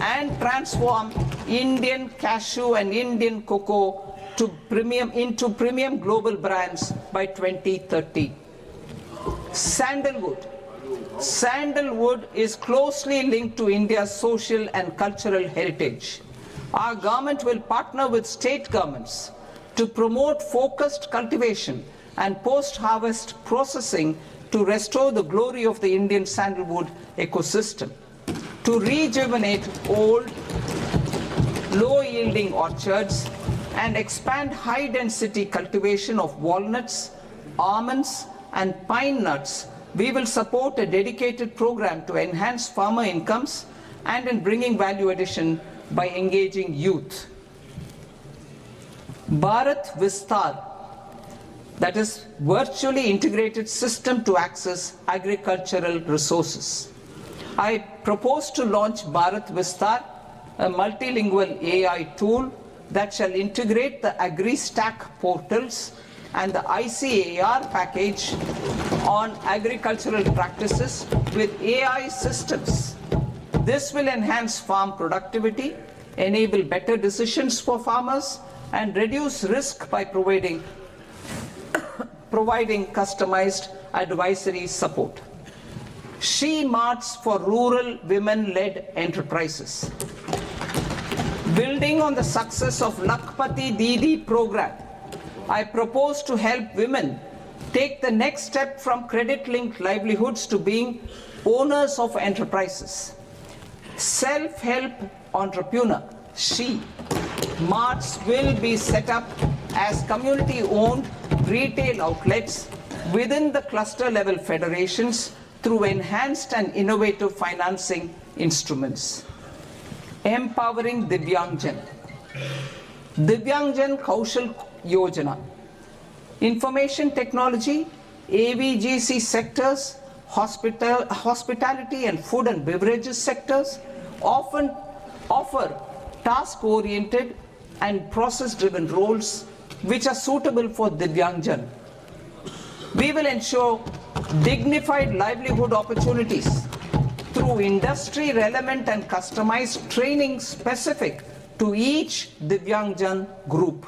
and transform Indian cashew and Indian cocoa into premium global brands by 2030. Sandalwood. Sandalwood is closely linked to India's social and cultural heritage. Our government will partner with state governments to promote focused cultivation and post-harvest processing to restore the glory of the Indian sandalwood ecosystem, to rejuvenate old, low-yielding orchards and expand high-density cultivation of walnuts, almonds and pine nuts. We will support a dedicated program to enhance farmer incomes and in bringing value addition by engaging youth. Bharat Vistar, that is virtually integrated system to access agricultural resources. I propose to launch Bharat Vistar, a multilingual AI tool that shall integrate the AgriStack portals and the ICAR package on agricultural practices with AI systems. This will enhance farm productivity, enable better decisions for farmers, and reduce risk by providing customized advisory support. She Marts for rural women-led enterprises. Building on the success of Lakpati Didi program, I propose to help women take the next step from credit-linked livelihoods to being owners of enterprises. Self-help entrepreneur, She Marts will be set up as community-owned retail outlets within the cluster-level federations through enhanced and innovative financing instruments. Empowering Divyangjan. Divyangjan Kaushal Yojana. Information technology, AVGC sectors, hospitality and food and beverages sectors often offer task-oriented and process-driven roles which are suitable for Divyangjan. We will ensure dignified livelihood opportunities through industry-relevant and customized training specific to each Divyangjan group.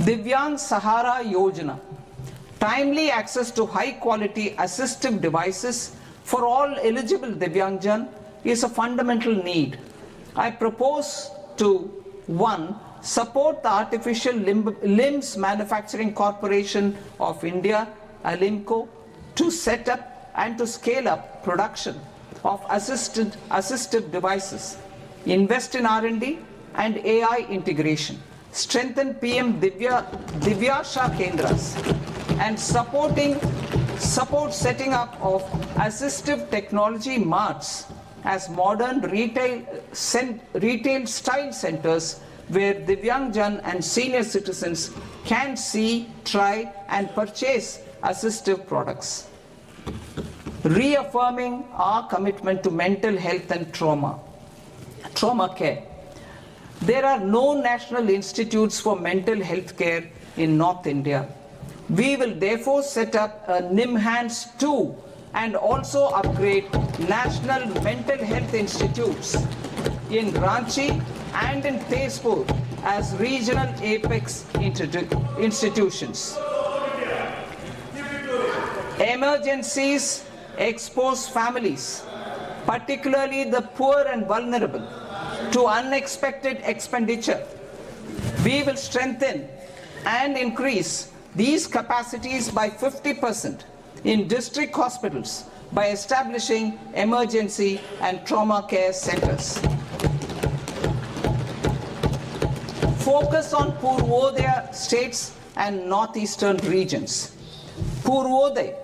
Divyang Sahara Yojana, timely access to high-quality assistive devices for all eligible Divyangjan is a fundamental need. I propose to 1. Support the Artificial Limbs Manufacturing Corporation of India, ALIMCO, to set up and to scale up production of assistive devices, invest in R&D and AI integration, strengthen PM Divyasha Kendras, and support setting up of assistive technology marts as modern retail style centers where Divyangjan and senior citizens can see, try and purchase assistive products. Reaffirming our commitment to mental health and trauma care. There are no national institutes for mental health care in North India. We will therefore set up a NIMHANS 2 and also upgrade national mental health institutes in Ranchi and in Tezpur as regional apex institutions. Emergencies expose families, particularly the poor and vulnerable, to unexpected expenditure. We will strengthen and increase these capacities by 50% in district hospitals by establishing emergency and trauma care centers. Focus on Purvodaya states and northeastern regions. Purvodaya,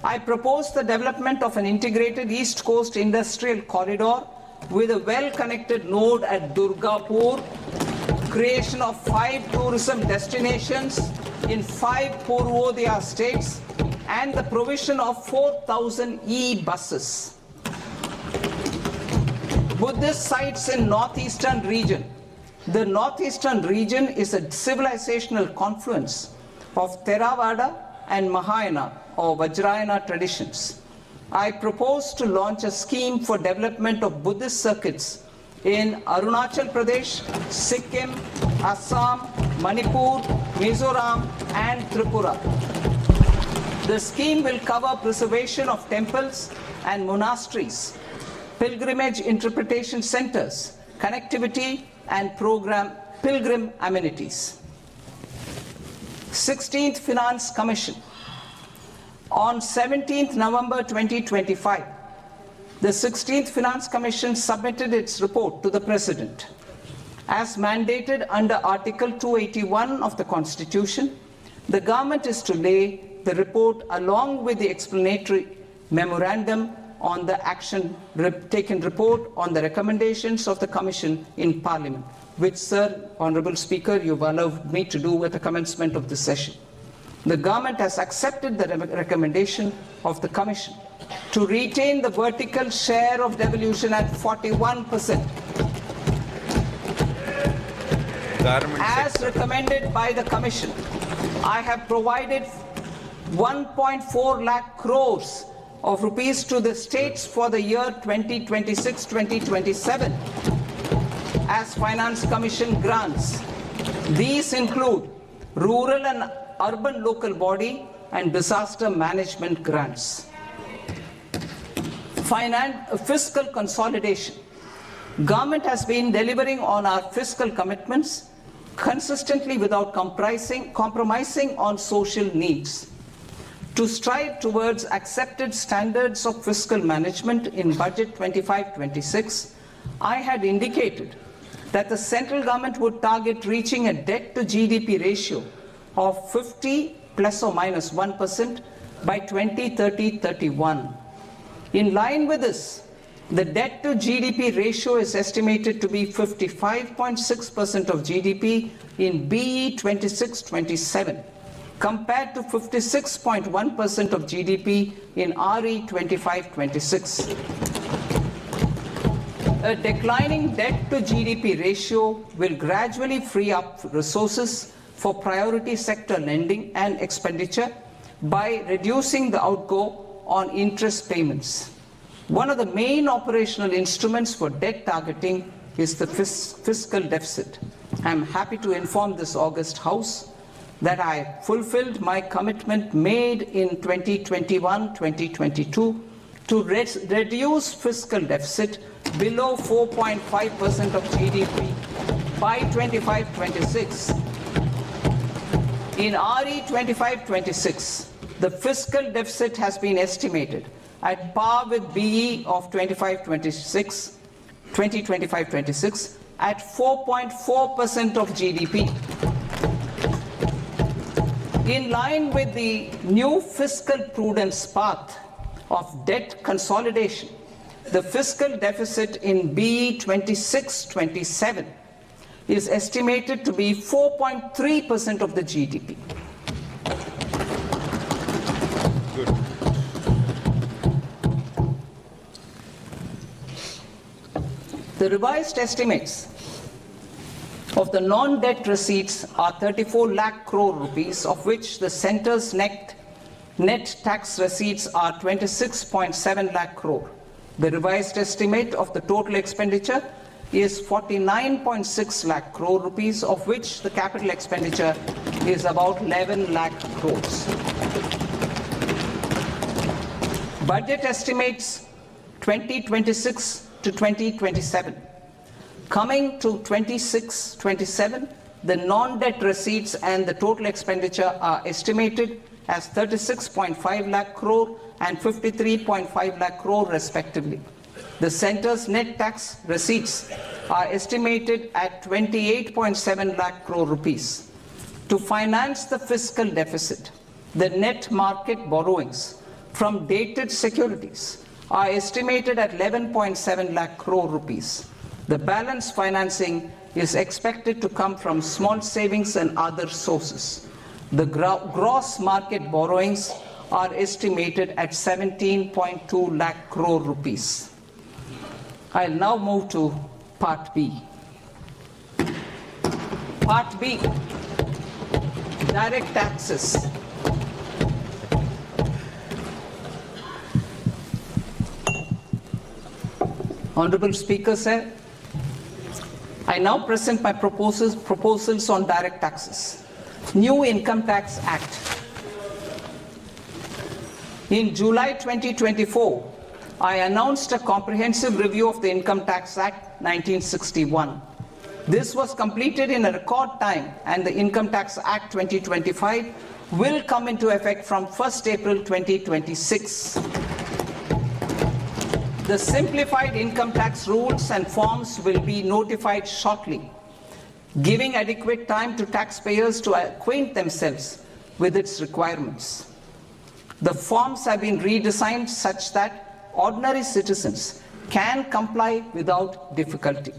I propose the development of an integrated East Coast industrial corridor with a well-connected node at Durgapur, creation of 5 tourism destinations in 5 Purvodaya states, and the provision of 4,000 e-buses. Buddhist sites in northeastern region. The northeastern region is a civilizational confluence of Theravada and Mahayana or Vajrayana traditions. I propose to launch a scheme for development of Buddhist circuits in Arunachal Pradesh, Sikkim, Assam, Manipur, Mizoram and Tripura. The scheme will cover preservation of temples and monasteries, pilgrimage interpretation centers, connectivity and pilgrim amenities. 16th Finance Commission. On 17th November 2025, the 16th Finance Commission submitted its report to the President. As mandated under Article 281 of the Constitution, the government is to lay the report along with the explanatory memorandum on the action taken report on the recommendations of the Commission in Parliament, which, Sir, Honourable Speaker, you've allowed me to do at the commencement of this session. The government has accepted the recommendation of the Commission to retain the vertical share of devolution at 41%. As recommended by the Commission, I have provided 1.4 lakh crores of rupees to the states for the year 2026-2027 as Finance Commission grants. These include rural and urban local body and disaster management grants. Fiscal consolidation. Government has been delivering on our fiscal commitments consistently without compromising on social needs. To strive towards accepted standards of fiscal management in Budget 25-26, I had indicated that the central government would target reaching a debt to GDP ratio of 50 plus or minus 1% by 2030-31. In line with this, the debt to GDP ratio is estimated to be 55.6% of GDP in BE 26-27. compared to 56.1% of GDP in RE 25-26. A declining debt to GDP ratio will gradually free up resources for priority sector lending and expenditure by reducing the outgo on interest payments. One of the main operational instruments for debt targeting is the fiscal deficit. I am happy to inform this august House that I fulfilled my commitment made in 2021-2022 to reduce fiscal deficit below 4.5% of GDP by 25-26. In RE 25-26, the fiscal deficit has been estimated at par with BE of 2025-26 at 4.4% of GDP. In line with the new fiscal prudence path of debt consolidation, the fiscal deficit in BE 26-27 is estimated to be 4.3% of the GDP. Good. The revised estimates of the non-debt receipts are 34 lakh crore rupees, of which the centre's net tax receipts are 26.7 lakh crore. The revised estimate of the total expenditure is 49.6 lakh crore rupees, of which the capital expenditure is about 11 lakh crores. Budget estimates 2026 to 2027. Coming to 26-27, the non-debt receipts and the total expenditure are estimated as 36.5 lakh crore and 53.5 lakh crore respectively. The centre's net tax receipts are estimated at 28.7 lakh crore rupees. To finance the fiscal deficit, the net market borrowings from dated securities are estimated at 11.7 lakh crore rupees. The balance financing is expected to come from small savings and other sources. The gross market borrowings are estimated at 17.2 lakh crore rupees. I'll now move to Part B. Part B, direct taxes. Honorable Speaker, sir, I now present my proposals on direct taxes. New Income Tax Act. In July 2024, I announced a comprehensive review of the Income Tax Act 1961. This was completed in a record time, and the Income Tax Act 2025 will come into effect from 1st April 2026. The simplified income tax rules and forms will be notified shortly, giving adequate time to taxpayers to acquaint themselves with its requirements. The forms have been redesigned such that ordinary citizens can comply without difficulty.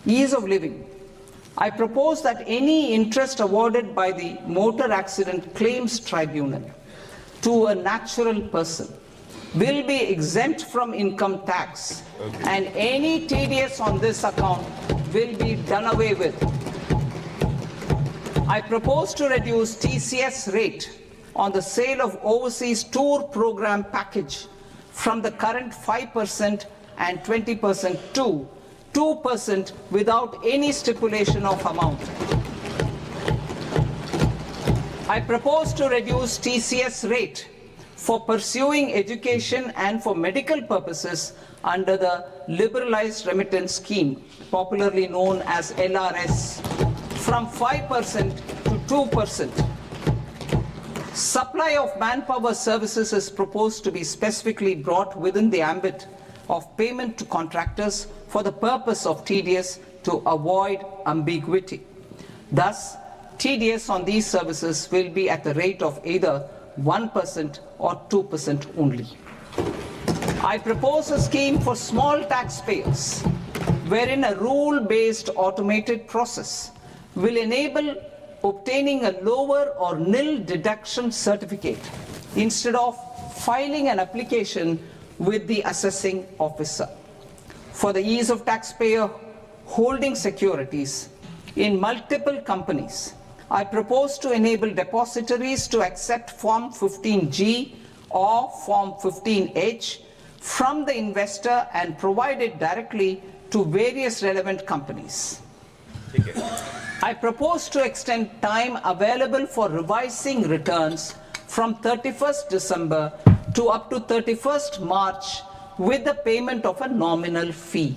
Ease of living. I propose that any interest awarded by the Motor Accident Claims Tribunal to a natural person will be exempt from income tax, and any TDS on this account will be done away with. I propose to reduce TCS rate on the sale of overseas tour program package from the current 5% and 20% to 2% without any stipulation of amount. I propose to reduce TCS rate for pursuing education and for medical purposes under the Liberalized Remittance Scheme, popularly known as LRS, from 5% to 2%. Supply of manpower services is proposed to be specifically brought within the ambit of payment to contractors for the purpose of TDS to avoid ambiguity. Thus, TDS on these services will be at the rate of either 1% or 2% only. I propose a scheme for small taxpayers, wherein a rule-based automated process will enable obtaining a lower or nil deduction certificate instead of filing an application with the assessing officer. For the ease of taxpayer holding securities in multiple companies, I propose to enable depositories to accept Form 15G or Form 15H from the investor and provide it directly to various relevant companies. ठीक है. I propose to extend time available for revising returns from 31st December to up to 31st March with the payment of a nominal fee.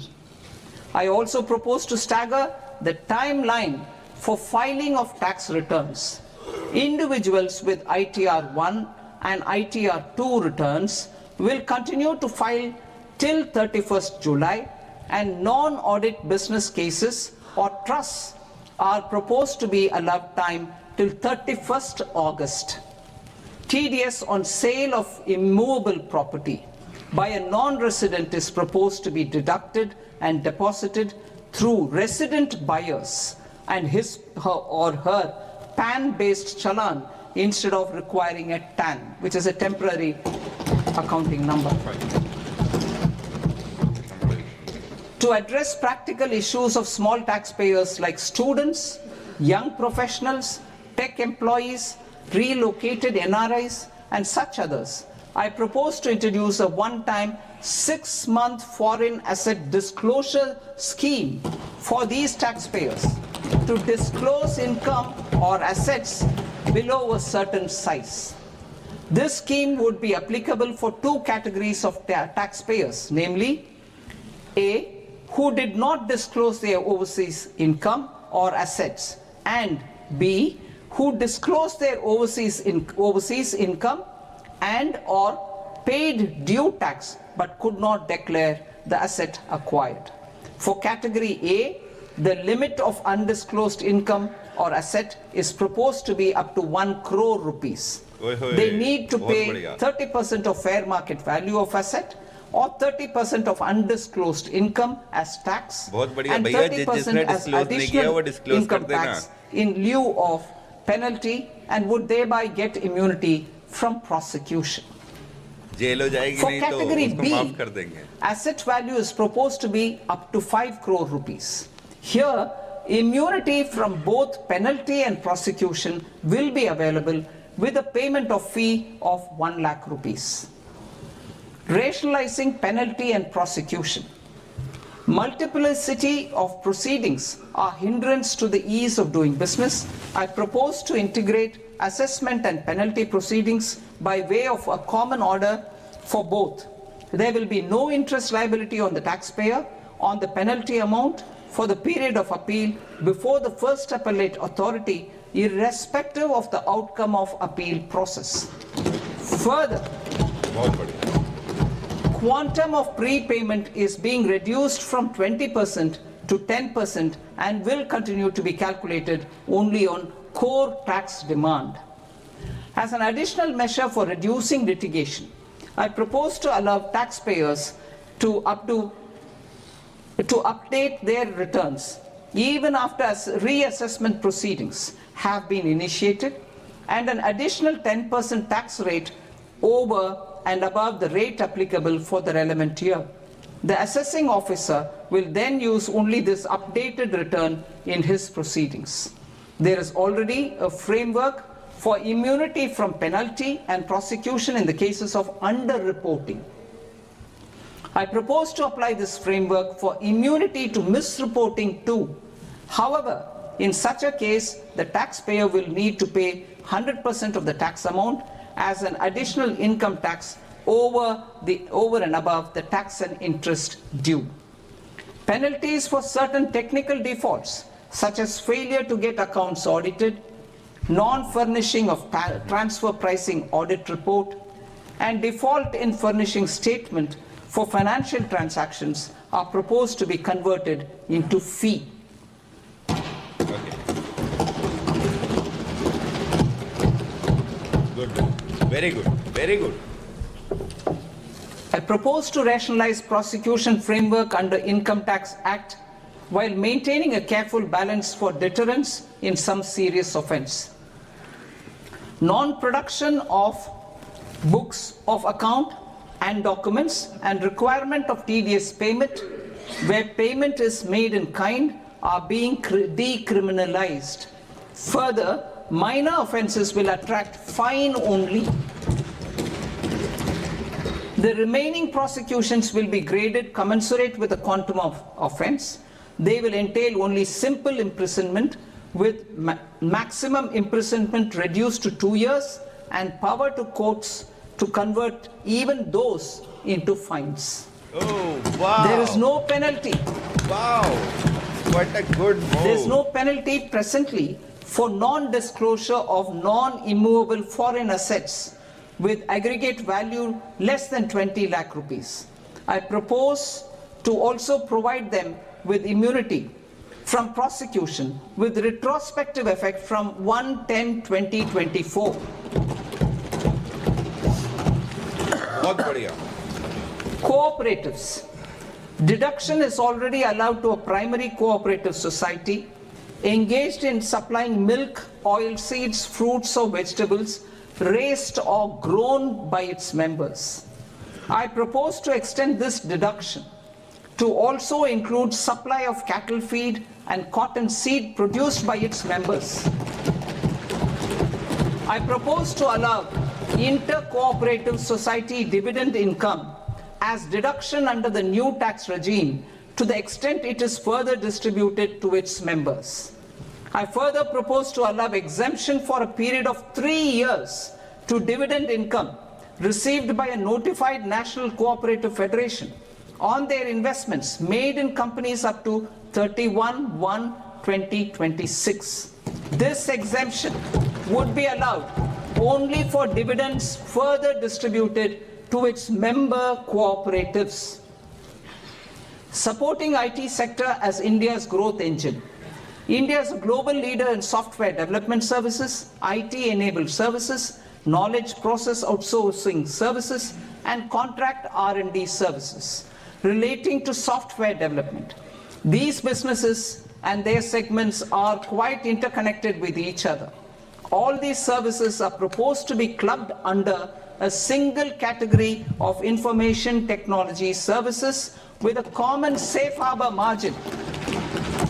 I also propose to stagger the timeline for filing of tax returns. Individuals with ITR 1 and ITR 2 returns will continue to file till 31st July, and non-audit business cases or trusts are proposed to be allowed time till 31st August. TDS on sale of immovable property by a non-resident is proposed to be deducted and deposited through resident buyers and his or her PAN-based challan instead of requiring a TAN, which is a temporary accounting number. To address practical issues of small taxpayers like students, young professionals, tech employees, relocated NRIs, and such others, I propose to introduce a one-time 6-month foreign asset disclosure scheme for these taxpayers to disclose income or assets below a certain size. This scheme would be applicable for two categories of taxpayers, namely A, who did not disclose their overseas income or assets, and B, who disclosed their overseas income and or paid due tax but could not declare the asset acquired. For category A, the limit of undisclosed income or asset is proposed to be up to 1 crore rupees. They need to pay 30% of fair market value of asset or 30% of undisclosed income as tax and 30% as additional income tax in lieu of penalty, and would thereby get immunity from prosecution. For category B, asset value is proposed to be up to 5 crore rupees. Here, immunity from both penalty and prosecution will be available with a payment of fee of 1 lakh rupees. Rationalizing penalty and prosecution. Multiplicity of proceedings are hindrance to the ease of doing business. I propose to integrate assessment and penalty proceedings by way of a common order for both. There will be no interest liability on the taxpayer on the penalty amount for the period of appeal before the first appellate authority, irrespective of the outcome of appeal process. Further, quantum of prepayment is being reduced from 20% to 10% and will continue to be calculated only on core tax demand. As an additional measure for reducing litigation, I propose to allow taxpayers to update their returns even after reassessment proceedings have been initiated, and an additional 10% tax rate over and above the rate applicable for the relevant year. The assessing officer will then use only this updated return in his proceedings. There is already a framework for immunity from penalty and prosecution in the cases of underreporting. I propose to apply this framework for immunity to misreporting too. However, in such a case, the taxpayer will need to pay 100% of the tax amount as an additional income tax over and above the tax and interest due. Penalties for certain technical defaults, such as failure to get accounts audited, non-furnishing of transfer pricing audit report, and default in furnishing statement for financial transactions, are proposed to be converted into fee. Good. Very good. Very good. I propose to rationalize prosecution framework under Income Tax Act while maintaining a careful balance for deterrence in some serious offense. Non-production of books of account and documents and requirement of TDS payment where payment is made in kind are being decriminalized. Further, minor offenses will attract fine only. The remaining prosecutions will be graded commensurate with the quantum of offence. They will entail only simple imprisonment with maximum imprisonment reduced to 2 years and power to courts to convert even those into fines. Oh, wow. There is no penalty. Wow. What a good move. There is no penalty presently for non-disclosure of non-immovable foreign assets with aggregate value less than 20 lakh rupees. I propose to also provide them with immunity from prosecution with retrospective effect from 1/10/2024. बहुत बढ़िया. Cooperatives. Deduction is already allowed to a primary cooperative society engaged in supplying milk, oilseeds, fruits or vegetables raised or grown by its members. I propose to extend this deduction to also include supply of cattle feed and cotton seed produced by its members. I propose to allow inter-cooperative society dividend income as deduction under the new tax regime to the extent it is further distributed to its members. I further propose to allow exemption for a period of 3 years to dividend income received by a notified national cooperative federation on their investments made in companies up to 31/1/2026. This exemption would be allowed only for dividends further distributed to its member cooperatives. Supporting IT sector as India's growth engine. India is a global leader in software development services, IT-enabled services, knowledge process outsourcing services, and contract R&D services relating to software development. These businesses and their segments are quite interconnected with each other. All these services are proposed to be clubbed under a single category of information technology services with a common safe harbor margin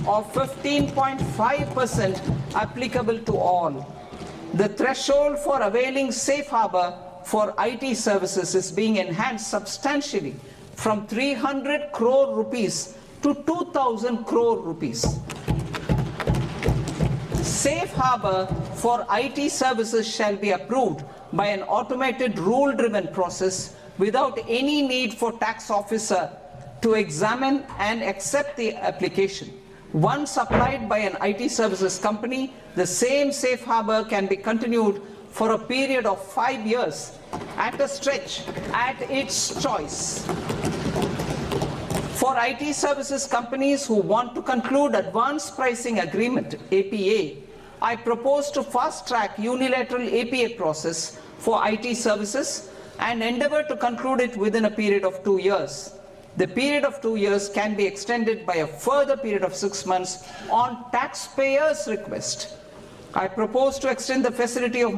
of 15.5% applicable to all. The threshold for availing safe harbor for IT services is being enhanced substantially from 300 crore rupees to 2,000 crore rupees. Safe harbor for IT services shall be approved by an automated rule-driven process without any need for tax officer to examine and accept the application. Once applied by an IT services company, the same safe harbor can be continued for a period of 5 years at a stretch at its choice. For IT services companies who want to conclude advanced pricing agreement, APA, I propose to fast-track unilateral APA process for IT services and endeavor to conclude it within a period of 2 years. The period of 2 years can be extended by a further period of 6 months on taxpayers' request. I propose to extend the facility of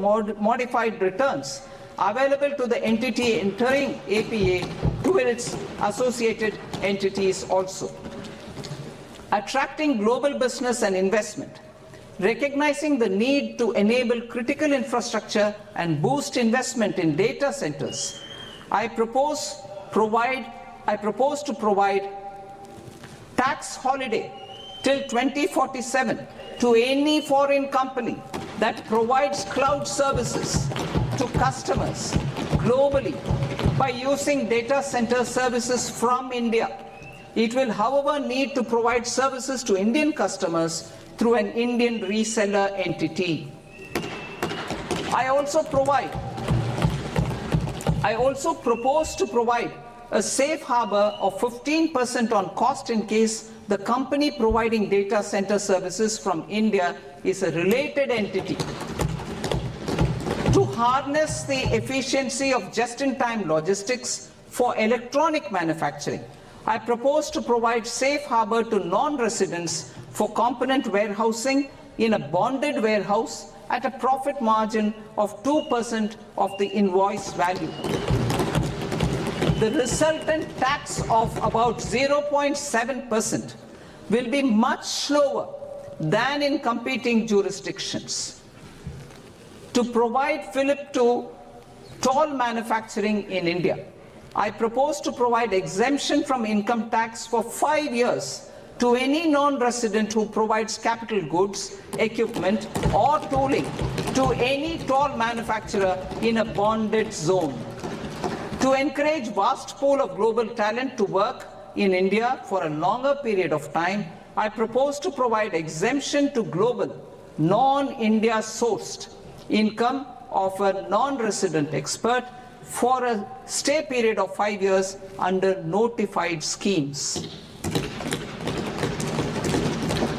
modified returns available to the entity entering APA to its associated entities also. Attracting global business and investment. Recognizing the need to enable critical infrastructure and boost investment in data centers, I propose to provide tax holiday till 2047 to any foreign company that provides cloud services to customers globally by using data center services from India. It will, however, need to provide services to Indian customers through an Indian reseller entity. I also propose to provide a safe harbor of 15% on cost in case the company providing data center services from India is a related entity. To harness the efficiency of just-in-time logistics for electronic manufacturing, I propose to provide safe harbor to non-residents for component warehousing in a bonded warehouse at a profit margin of 2% of the invoice value. The resultant tax of about 0.7% will be much lower than in competing jurisdictions. To provide fillip to toll manufacturing in India, I propose to provide exemption from income tax for 5 years to any non-resident who provides capital goods, equipment, or tooling to any tool manufacturer in a bonded zone. To encourage vast pool of global talent to work in India for a longer period of time, I propose to provide exemption to global, non-India sourced income of a non-resident expert for a stay period of 5 years under notified schemes.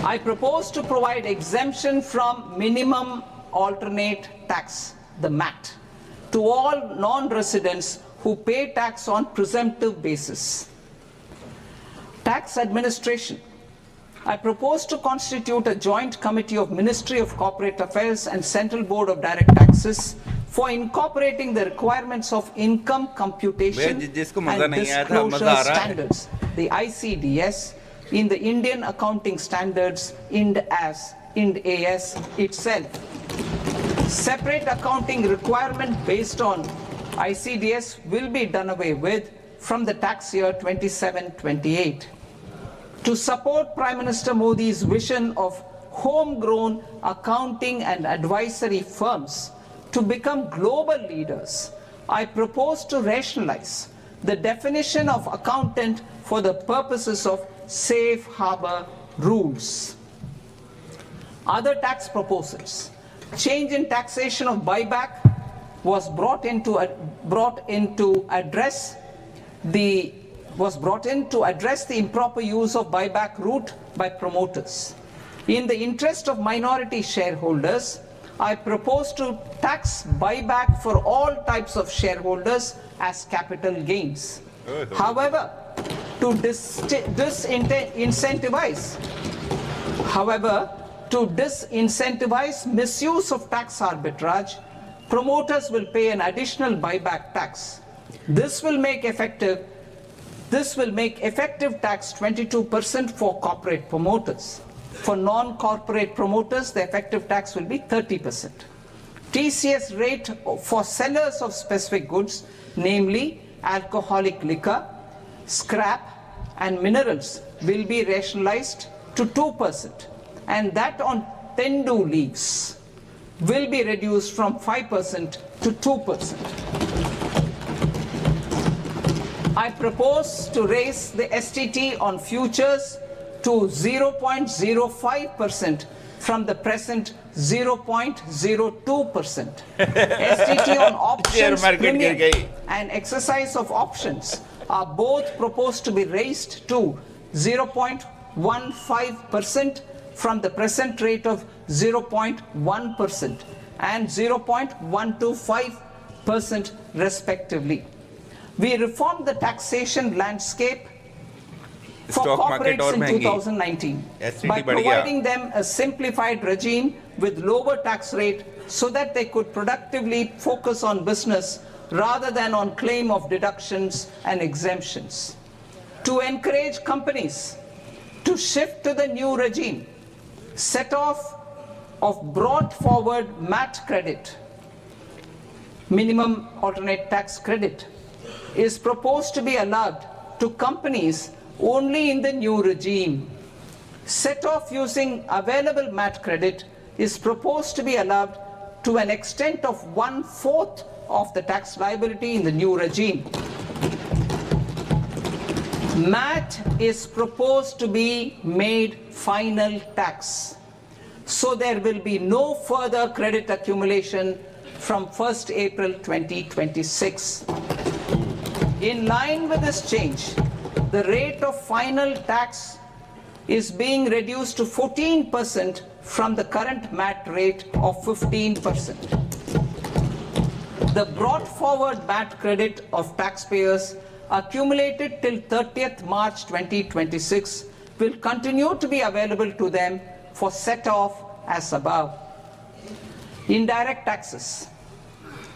I propose to provide exemption from minimum alternate tax, the MAT, to all non-residents who pay tax on presumptive basis. Tax administration. I propose to constitute a joint committee of Ministry of Corporate Affairs and Central Board of Direct Taxes for incorporating the requirements of income computation and disclosure standards, the ICDS, in the Indian Accounting Standards Ind AS itself. Separate accounting requirement based on ICDS will be done away with from the tax year 27-28. To support Prime Minister Modi's vision of homegrown accounting and advisory firms to become global leaders, I propose to rationalize the definition of accountant for the purposes of safe harbor rules. Other tax proposals. Change in taxation of buyback was brought in to address the improper use of buyback route by promoters. In the interest of minority shareholders, I propose to tax buyback for all types of shareholders as capital gains. However, to disincentivize misuse of tax arbitrage, promoters will pay an additional buyback tax. This will make effective tax 22% for corporate promoters. For non-corporate promoters, the effective tax will be 30%. TCS rate for sellers of specific goods, namely alcoholic liquor, scrap, and minerals, will be rationalized to 2%, and that on tendu leaves will be reduced from 5% to 2%. I propose to raise the STT on futures to 0.05% from the present 0.02%. STT on options premium and exercise of options are both proposed to be raised to 0.15% from the present rate of 0.1% and 0.125% respectively. We reformed the taxation landscape for corporates in 2019 by providing them a simplified regime with lower tax rate so that they could productively focus on business rather than on claim of deductions and exemptions. To encourage companies to shift to the new regime, set off of brought forward MAT credit, minimum alternate tax credit, is proposed to be allowed to companies only in the new regime. Set off using available MAT credit is proposed to be allowed to an extent of 1/4 of the tax liability in the new regime. MAT is proposed to be made final tax, so there will be no further credit accumulation from 1st April 2026. In line with this change, the rate of final tax is being reduced to 14% from the current MAT rate of 15%. The brought forward MAT credit of taxpayers accumulated till 30th March 2026 will continue to be available to them for set off as above. Indirect taxes.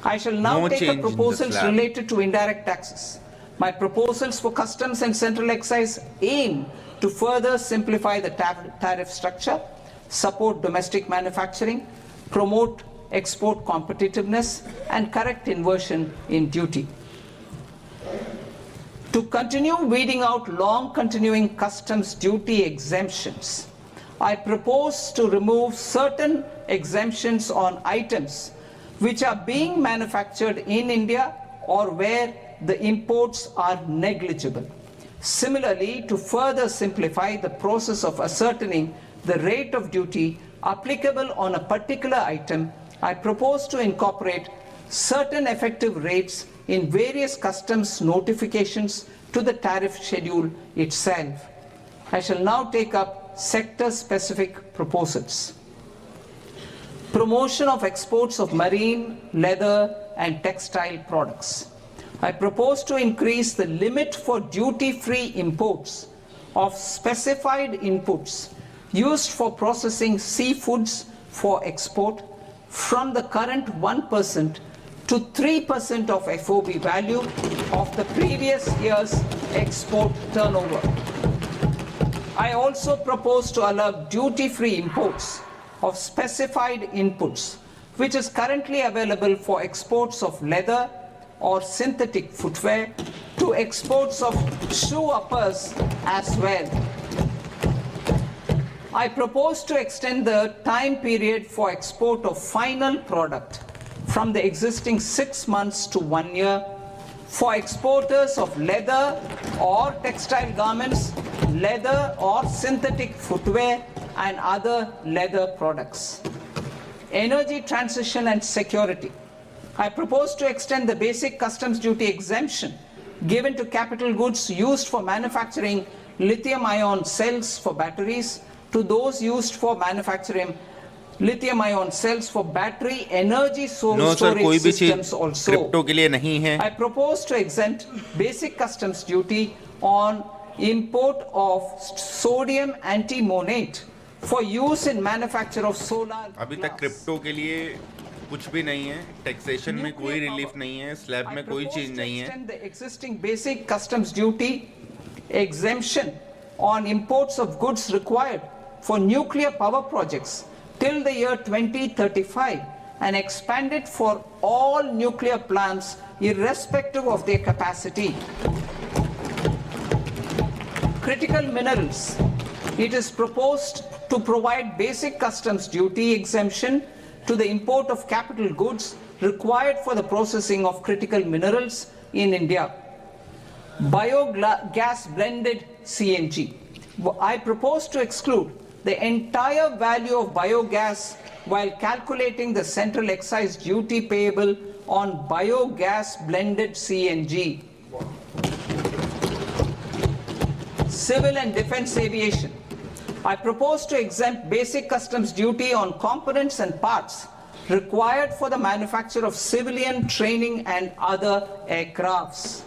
I shall now take up proposals related to indirect taxes. My proposals for customs and central excise aim to further simplify the tariff structure, support domestic manufacturing, promote export competitiveness, and correct inversion in duty. To continue weeding out long continuing customs duty exemptions, I propose to remove certain exemptions on items which are being manufactured in India or where the imports are negligible. Similarly, to further simplify the process of ascertaining the rate of duty applicable on a particular item, I propose to incorporate certain effective rates in various customs notifications to the tariff schedule itself. I shall now take up sector-specific proposals. Promotion of exports of marine, leather, and textile products. I propose to increase the limit for duty-free imports of specified inputs used for processing seafoods for export from the current 1% to 3% of FOB value of the previous year's export turnover. I also propose to allow duty-free imports of specified inputs, which is currently available for exports of leather or synthetic footwear, to exports of shoe uppers as well. I propose to extend the time period for export of final product from the existing 6 months to 1 year for exporters of leather or textile garments, leather or synthetic footwear, and other leather products. Energy transition and security. I propose to extend the basic customs duty exemption given to capital goods used for manufacturing lithium-ion cells for batteries to those used for manufacturing lithium-ion cells for battery energy storage systems also. Crypto के लिए नहीं है. I propose to exempt basic customs duty on import of sodium antimonate for use in manufacture of solar अभी तक crypto के लिए कुछ भी नहीं है. टैक्सेशन में कोई रिलीफ नहीं है. स्लैब में कोई चीज नहीं है. The existing basic customs duty exemption on imports of goods required for nuclear power projects till the year 2035 and expand it for all nuclear plants irrespective of their capacity. Critical minerals. It is proposed to provide basic customs duty exemption to the import of capital goods required for the processing of critical minerals in India. Biogas blended CNG. I propose to exclude the entire value of biogas while calculating the central excise duty payable on biogas blended CNG. Civil and defense aviation. I propose to exempt basic customs duty on components and parts required for the manufacture of civilian training and other aircrafts.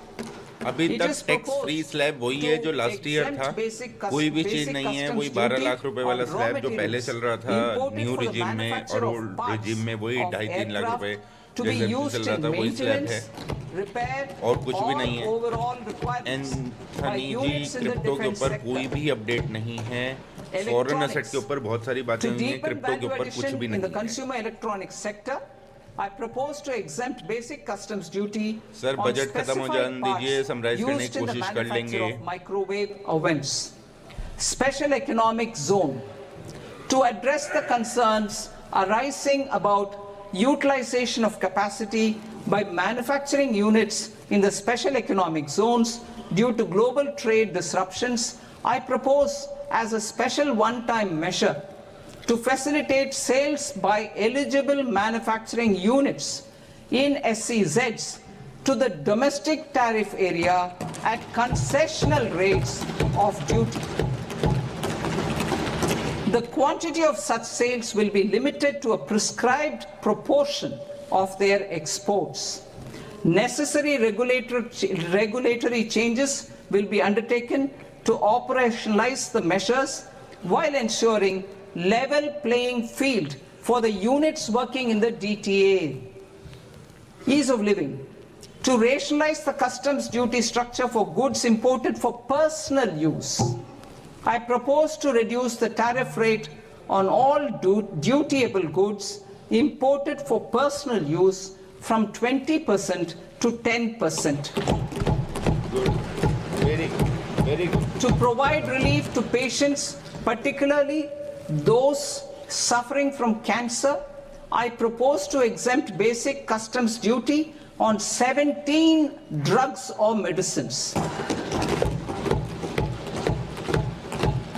अभी तक tax free slab वही है जो last year था. कोई भी चीज नहीं है. वही 12 लाख रुपए वाला स्लैब जो पहले चल रहा था न्यू रिजिम में, और ओल्ड रिजिम में वही 2.5-3 लाख रुपए जैसे चल रहा था वही स्लैब है और कुछ भी नहीं है. एंथनी जी, क्रिप्टो के ऊपर कोई भी अपडेट नहीं है. फॉरेन एसेट के ऊपर बहुत सारी बातें हुई हैं. क्रिप्टो के ऊपर कुछ भी नहीं है. I propose to exempt basic customs duty sir budget खत्म हो जाने दीजिए, समराइज करने की कोशिश कर लेंगे. Microwave ovens. Special economic zone. To address the concerns arising about utilization of capacity by manufacturing units in the special economic zones due to global trade disruptions, I propose as a special one-time measure to facilitate sales by eligible manufacturing units in SEZs to the domestic tariff area at concessional rates of duty. The quantity of such sales will be limited to a prescribed proportion of their exports. Necessary regulatory changes will be undertaken to operationalize the measures while ensuring level playing field for the units working in the DTA. Ease of living. To rationalize the customs duty structure for goods imported for personal use, I propose to reduce the tariff rate on all dutiable goods imported for personal use from 20% to 10%. Very good. To provide relief to patients, particularly those suffering from cancer, I propose to exempt basic customs duty on 17 drugs or medicines.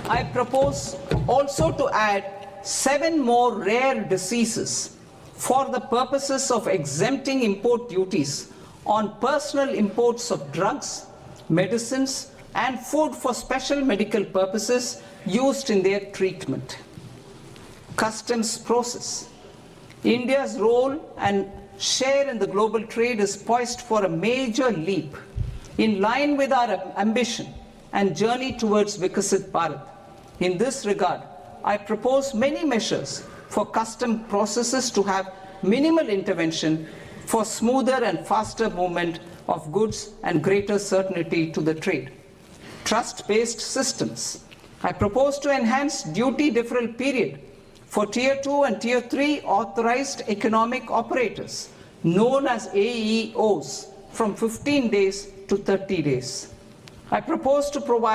I propose also to add 7 more rare diseases for the purposes of exempting import duties on personal imports of drugs, medicines, and food for special medical purposes used in their treatment. Customs process. India's role and share in the global trade is poised for a major leap in line with our ambition and journey towards Vikasit Bharat. In this regard, I propose many measures for custom processes to have minimal intervention for smoother and faster movement of goods and greater certainty to the trade. Trust-based systems. I propose to enhance duty deferral period for Tier 2 and Tier 3 authorized economic operators, known as AEOs, from 15 days to 30 days. I propose to provide